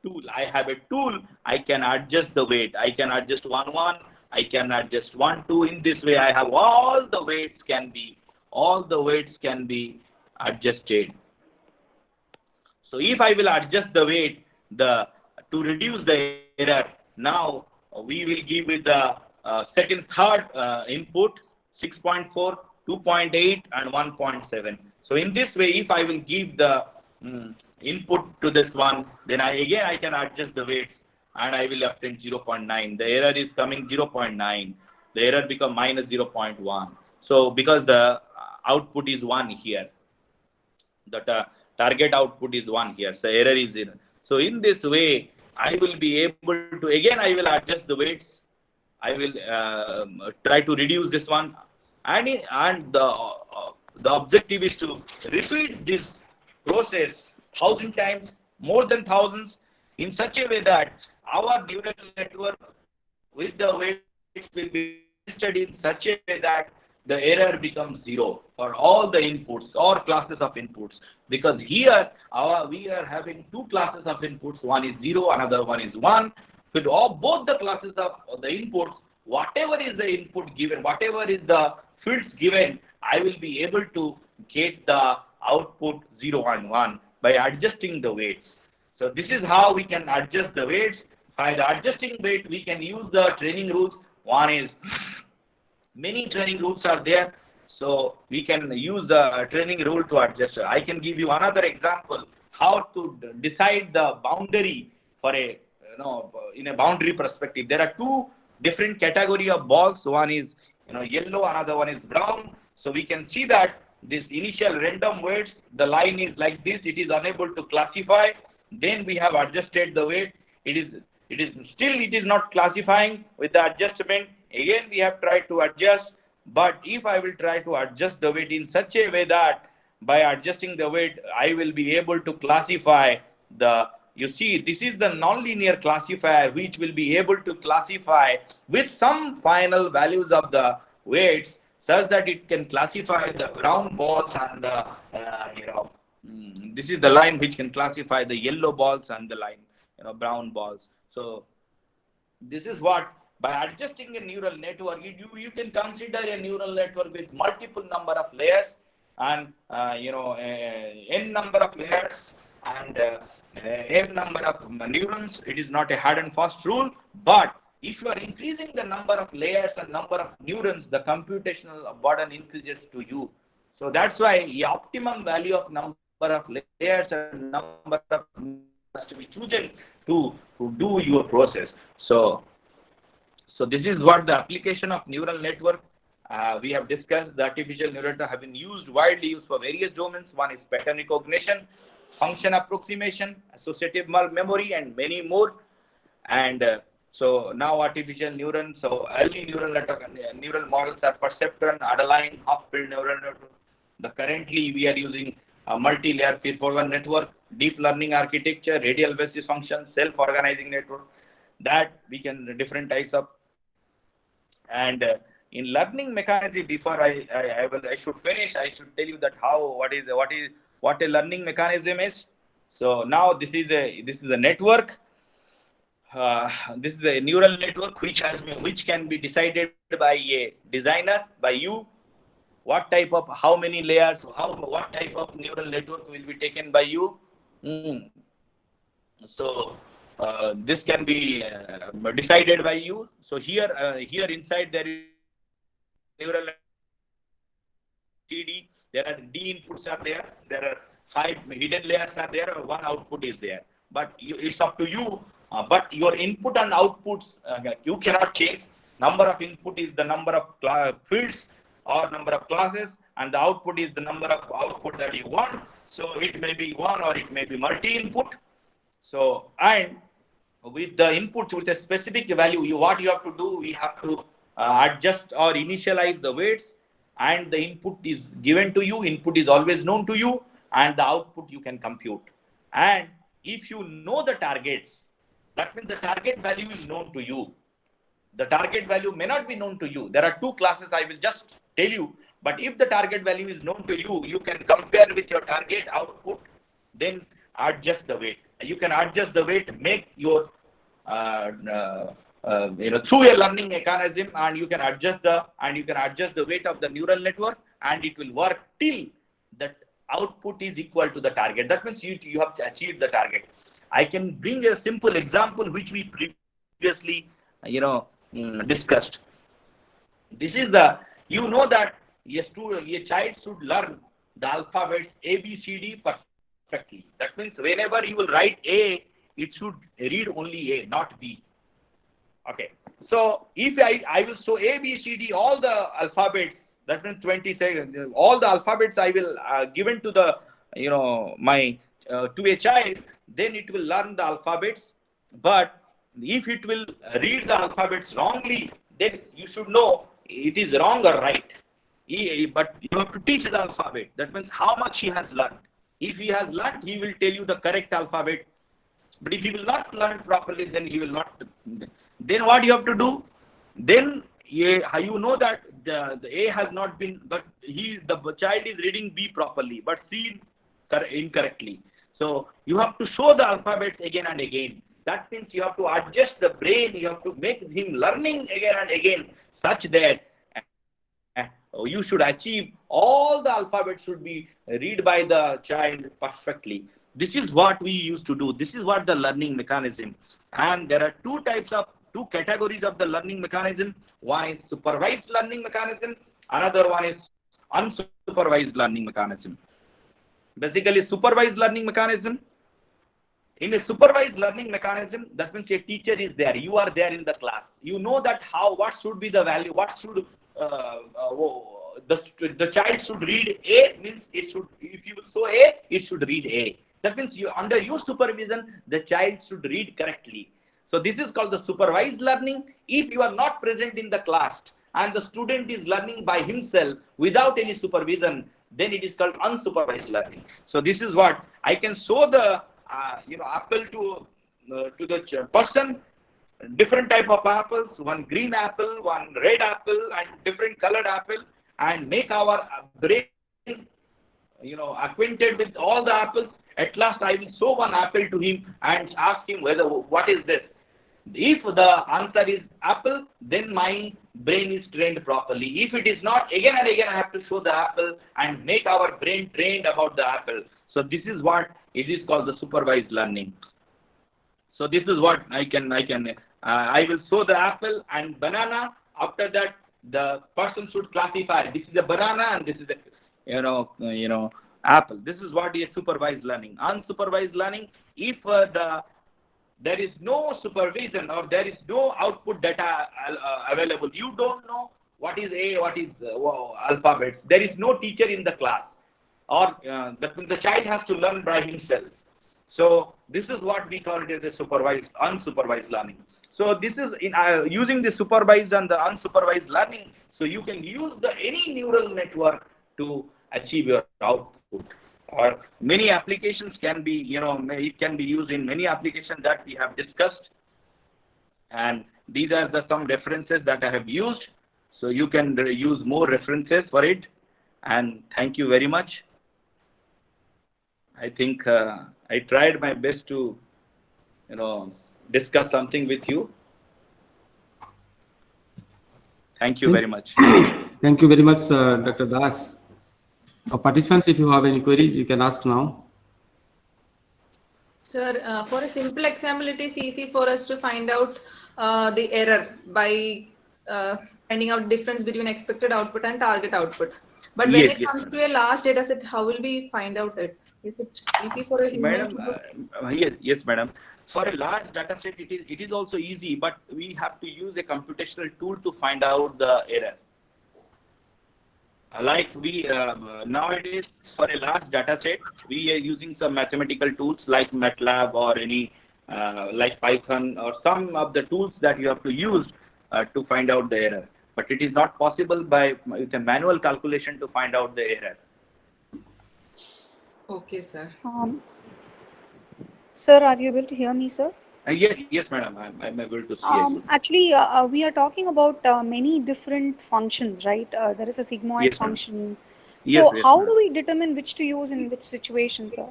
tool. I have a tool. I can adjust the weight. I can adjust 1, 1. I can adjust 1, 2. In this way, I have all the weights can be adjusted. So if I will adjust the weight to reduce the error, now we will give it the third input 6.4, 2.8 and 1.7. So in this way, if I will give the input to this one, then I can adjust the weights and I will obtain 0.9. The error is coming 0.9. The error become minus 0.1. So because the output is 1 here, the target output is 1 here, so error is 0. So in this way, I will be able to, again I will adjust the weights. I will try to reduce this one, and the objective is to repeat this process 1,000 times, more than thousands, in such a way that our neural network with the weights will be tested in such a way that the error becomes 0 for all the inputs or classes of inputs. Because here we are having two classes of inputs. One is 0, another one is 1. With both the classes of the inputs, whatever is the input given, whatever is the fields given, I will be able to get the output 0 and 1 by adjusting the weights. So this is how we can adjust the weights. By the adjusting weight, we can use the training rules. One is, many training rules are there, so we can use the training rule to adjust. I can give you another example how to decide the boundary for in a boundary perspective. There are two different category of balls. One is yellow, another one is brown. So we can see that this initial random weights, the line is like this, it is unable to classify. Then we have adjusted the weight. It is not classifying with the adjustment. Again, we have tried to adjust. But if I will try to adjust the weight in such a way that by adjusting the weight, I will be able to classify the, you see, this is the nonlinear classifier which will be able to classify with some final values of the weights such that it can classify the brown balls and the, this is the line which can classify the yellow balls and the line, brown balls. So this is what, by adjusting a neural network, you can consider a neural network with multiple number of layers and, n number of layers and n number of neurons. It is not a hard and fast rule, but if you are increasing the number of layers and number of neurons, the computational burden increases to you. So that's why the optimum value of number of layers and number of neurons has to be chosen to do your process. So this is what the application of neural network. We have discussed the artificial neural network have been widely used for various domains. One is pattern recognition, function approximation, associative memory, and many more. And so now artificial neurons, so early neural network neural models are perceptron, Adeline, half-built neural network. Currently we are using a multi-layer feed-forward network, deep learning architecture, radial basis function, self-organizing network, that we can different types of. And in learning mechanism, before I should finish, I should tell you that what a learning mechanism is. So now this is a network. This is a neural network which can be decided by a designer, by you. What type of, how many layers, what type of neural network will be taken by you. So this can be decided by you. So here inside there is neural CD. There are D inputs are there. There are 5 hidden layers are there. 1 output is there. But it's up to you. But your input and outputs you cannot change. Number of input is the number of fields or number of classes, and the output is the number of output that you want. So it may be 1 or it may be multi-input. So, and with the inputs with a specific value, what you have to do, we have to adjust or initialize the weights, and the input is given to you, input is always known to you, and the output you can compute. And if you know the targets, that means the target value is known to you. The target value may not be known to you. There are 2 classes I will just tell you, but if the target value is known to you, you can compare with your target output, then adjust the weight. You can adjust the weight, make your through a learning mechanism, and you can adjust the weight of the neural network, and it will work till that output is equal to the target. That means you have achieved the target. I can bring a simple example which we previously discussed. This is that a child should learn the alphabets A, B, C, D perfectly. That means whenever you will write A, it should read only A, not B. Okay. So if I will show A, B, C, D, all the alphabets, that means 20 seconds, all the alphabets I will given to the, to a child, then it will learn the alphabets. But if it will read the alphabets wrongly, then you should know it is wrong or right. But you have to teach the alphabet. That means how much he has learned. If he has learned, he will tell you the correct alphabet. But if he will not learn properly, then he will not. Then what you have to do? Then you know that the A has not been, but the child is reading B properly, but C incorrectly. So you have to show the alphabets again and again. That means you have to adjust the brain. You have to make him learning again and again, such that you should achieve all the alphabets should be read by the child perfectly. This is what we used to do. This is what the learning mechanism. And there are 2 categories of the learning mechanism. One is supervised learning mechanism. Another one is unsupervised learning mechanism. Basically, supervised learning mechanism. In a supervised learning mechanism, that means a teacher is there. You are there in the class. You know that what should be the value, what should the child should read A means it should, if you show A, it should read A. That means under your supervision, the child should read correctly. So this is called the supervised learning. If you are not present in the class and the student is learning by himself without any supervision, then it is called unsupervised learning. So this is what I can show the apple to the person, different type of apples, one green apple, one red apple, and different colored apple, and make our brain acquainted with all the apples. At last I will show one apple to him and ask him whether what is this. If the answer is apple, then my brain is trained properly. If it is not, again and again I have to show the apple and make our brain trained about the apple. So this is what it is called the supervised learning. So this is what I will show the apple and banana. After that, the person should classify. This is a banana and this is a apple. This is what is supervised learning. Unsupervised learning, if there is no supervision or there is no output data available, you don't know what is A, what is alphabet. There is no teacher in the class, or the child has to learn by himself. So this is what we call it as a supervised, unsupervised learning. So this is in using the supervised and the unsupervised learning. So you can use any neural network to achieve your output. Or many applications can be, it can be used in many applications that we have discussed. And these are some references that I have used. So you can use more references for it. And thank you very much. I think I tried my best to, discuss something with you. Thank you very much. Thank you very much, Dr. Das. Participants, if you have any queries, you can ask now. Sir, for a simple example, it is easy for us to find out the error by finding out difference between expected output and target output. But when it comes to a large data set, how will we find out it? Is it easy for a human? Madam, yes, madam. For a large data set, it is also easy, but we have to use a computational tool to find out the error. Like we nowadays, for a large data set, we are using some mathematical tools like MATLAB or any like Python or some of the tools that you have to use to find out the error. But it is not possible with a manual calculation to find out the error. Okay, sir. Sir, are you able to hear me, sir? Yes, madam. I'm able to see. Actually, we are talking about many different functions, right? There is a sigmoid function. So how do we determine which to use in which situation, sir?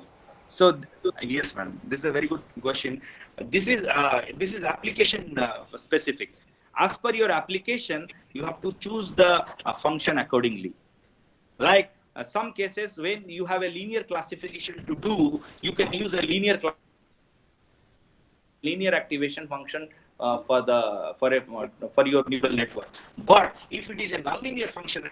So yes, madam. This is a very good question. This is application specific. As per your application, you have to choose the function accordingly. Like some cases, when you have a linear classification to do, you can use a linear activation function for your neural network. But if it is a nonlinear function,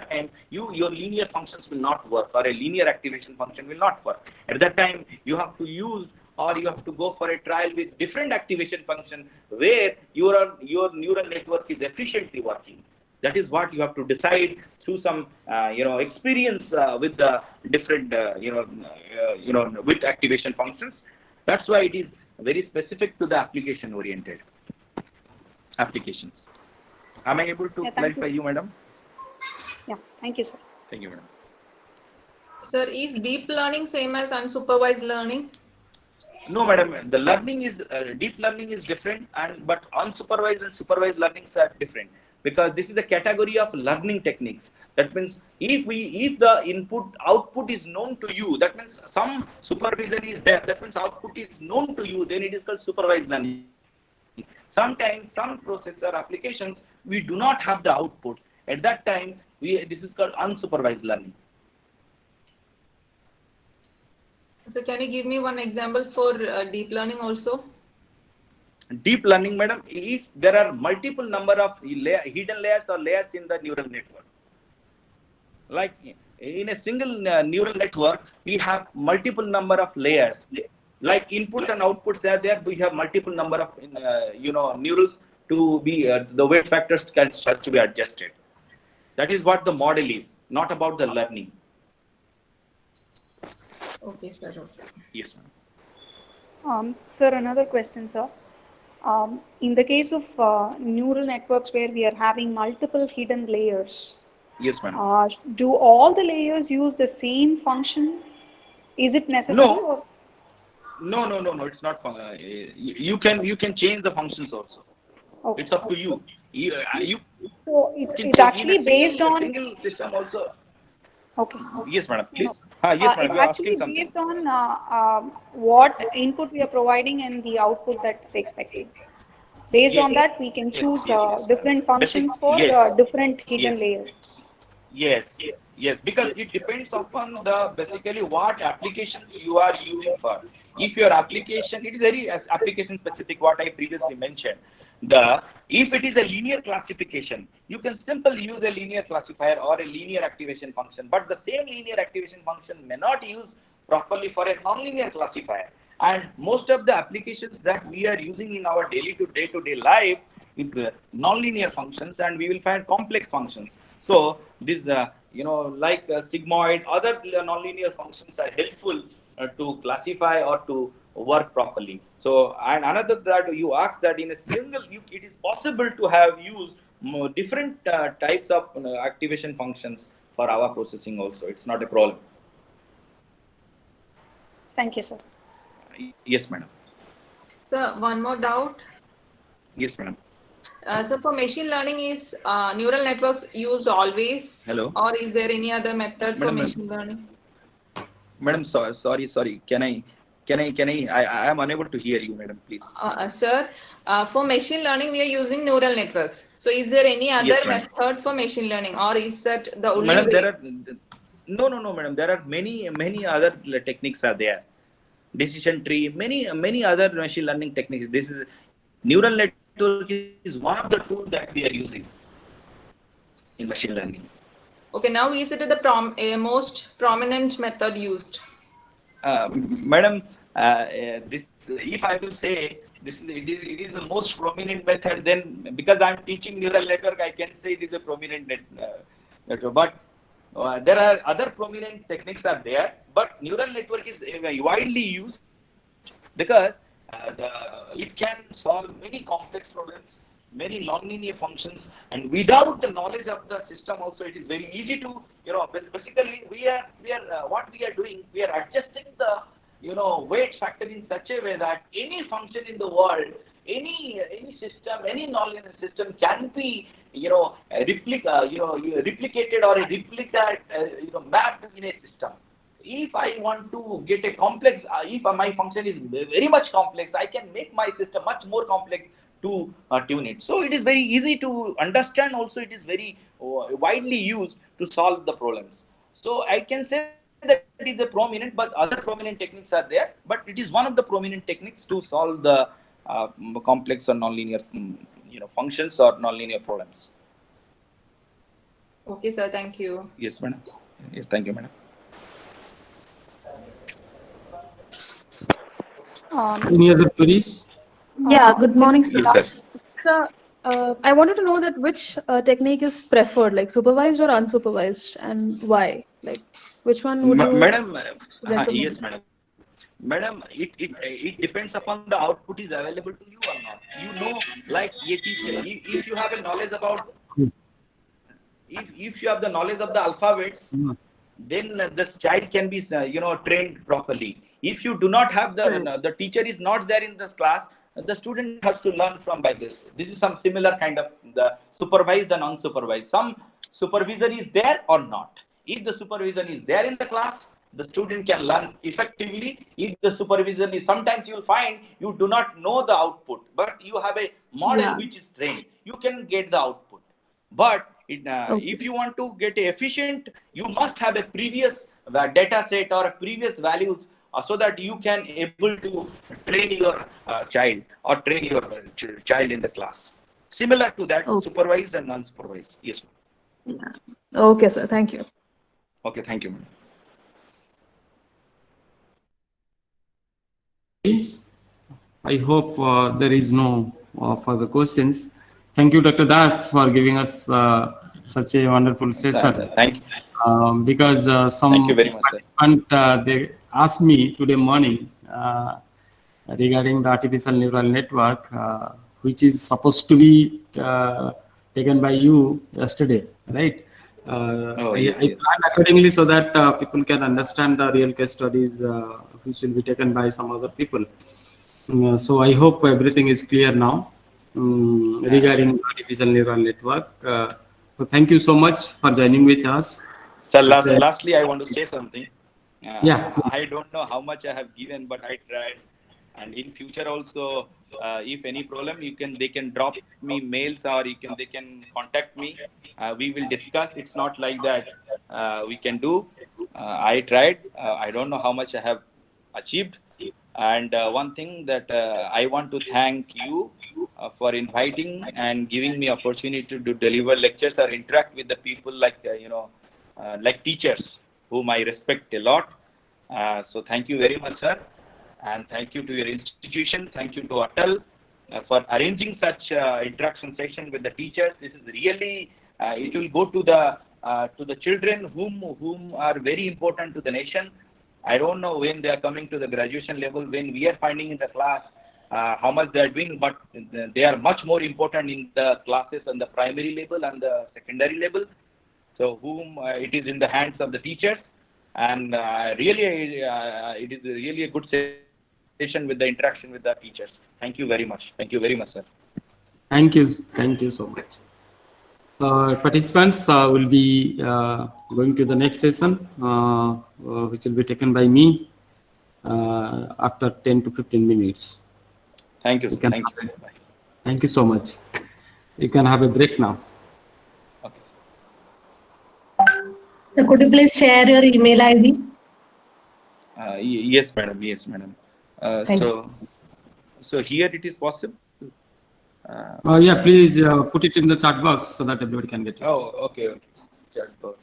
and your linear functions will not work, or a linear activation function will not work. At that time, you have to use, or you have to go for a trial with different activation function where your neural network is efficiently working. That is what you have to decide through some experience with the different with activation functions. That's why it is very specific to the application oriented applications. Am I able to clarify you, madam? Yeah, thank you, sir. Thank you, madam. Sir, is deep learning same as unsupervised learning? No, madam. The learning is deep learning is different, but unsupervised and supervised learnings are different, because this is a category of learning techniques. That means if the output is known to you, that means some supervision is there. That means output is known to you. Then it is called supervised learning. Sometimes some processor applications we do not have the output. At that time, this is called unsupervised learning. So can you give me one example for deep learning also? Deep learning, madam, if there are multiple number of hidden layers or layers in the neural network. Like in a single neural network, we have multiple number of layers. Like inputs and outputs, there we have multiple number of neurals to be the weight factors has to be adjusted. That is what the model is, not about the learning. Okay, sir. Okay. Yes, ma'am. Sir, another question, sir. In the case of neural networks where we are having multiple hidden layers, Yes, ma'am. do all the layers use the same function? Is it necessary? No, Or? no. It's not. You can change the functions also. Okay. It's up to you. You So can it's change in actually a based on. single system also. Okay. Yes, madam. Please. No. Yes, madam. It's You are actually asking something. based on what input we are providing and the output that is expected. Based on that, we can choose Yes, different functions for yes, different hidden yes. layers. Yes, because it depends upon the basically what applications you are using for. If your application, it is very application specific, what I previously mentioned. If it is a linear classification, you can simply use a linear classifier or a linear activation function, but the same linear activation function may not use properly for a nonlinear classifier. And most of the applications that we are using in our day-to-day life is nonlinear functions, and we will find complex functions. So this, like sigmoid, other nonlinear functions are helpful to classify or to work properly. So, and another that you asked that in a single, it is possible to have used different types of activation functions for our processing also. It's not a problem. Thank you, sir. Yes, madam. So one more doubt. Yes, madam. So for machine learning, is neural networks used always? Hello. Or is there any other method for machine learning? Madam, sorry. Can I? I am unable to hear you, madam. Please. Sir, for machine learning, we are using neural networks. So is there any other method for machine learning, or is that the only madam, way? there are no, madam. There are many other techniques are there. Decision tree, many other machine learning techniques. This is neural network is one of the tools that we are using in machine learning. Okay, now is it the most prominent method used? Madam, this, if I will say this, it is the most prominent method. Then because I am teaching neural network, I can say it is a prominent network. But there are other prominent techniques are there. But neural network is widely used because it can solve many complex problems, many nonlinear functions, and without the knowledge of the system also, it is very easy to, basically we are what we are doing, we are adjusting the weight factor in such a way that any function in the world, any system, any nonlinear system can be replicated or a replicate mapped in a system. If I want to get a complex, if my function is very much complex, I can make my system much more complex to tune it. So it is very easy to understand. Also, it is very widely used to solve the problems. So I can say that it is a prominent, but other prominent techniques are there. But it is one of the prominent techniques to solve the complex or nonlinear, functions or nonlinear problems. Okay, sir. Thank you. Yes, madam. Yes, thank you, madam. Any other queries? Yeah, good morning, sir. Yes, sir. Sir, I wanted to know that which technique is preferred, like supervised or unsupervised, and why? Like, which one would you Madam, recommend? yes, madam. Madam, it depends upon the output is available to you or not. Like a teacher, if you have a knowledge about, if you have the knowledge of the alphabets, then the child can be trained properly. If you do not have the teacher is not there in this class, the student has to learn from by this. This is some similar kind of the supervised and unsupervised. Some supervision is there or not. If the supervision is there in the class, the student can learn effectively. If the supervision is, sometimes you will find you do not know the output, but you have a model which is trained, you can get the output. But if you want to get efficient, you must have a previous data set or previous values so that you can able to train your child or train your child in the class. Similar to that, supervised and unsupervised. Yes, ma'am. Yeah. Okay, sir. Thank you. Okay, thank you, ma'am. I hope there is no further questions. Thank you, Dr. Das, for giving us such a wonderful session. Thank you. Because some Thank you very much, sir. participant, they asked me today morning regarding the artificial neural network, which is supposed to be taken by you yesterday, right? Yes, I planned accordingly so that people can understand the real case studies which will be taken by some other people. So I hope everything is clear now regarding artificial neural network. So thank you so much for joining with us. So lastly, I want to say something. Yeah, please. I don't know how much I have given, but I tried. And in future also, if any problem, they can drop me mails, or they can contact me. We will discuss. It's not like that. We can do. I tried. I don't know how much I have achieved. And one thing that I want to thank you for inviting and giving me opportunity to deliver lectures or interact with the people like teachers whom I respect a lot. So thank you very much, sir. And thank you to your institution. Thank you to Atal for arranging such interaction session with the teachers. This is really, it will go to the children whom are very important to the nation. I don't know when they are coming to the graduation level, when we are finding in the class how much they are doing, but they are much more important in the classes on the primary level and the secondary level. So whom it is in the hands of the teachers, and really it is really a good session with the interaction with the teachers. Thank you very much. Thank you very much, sir. Thank you so much. Participants will be going to the next session, which will be taken by me after 10 to 15 minutes. Thank you, sir. Thank you. Bye. Thank you so much. You can have a break now. Okay, sir. So could you please share your email ID? Yes, madam. Yes, madam. So here it is possible. Yeah, please put it in the chat box so that everybody can get it. Oh, okay. Chat box.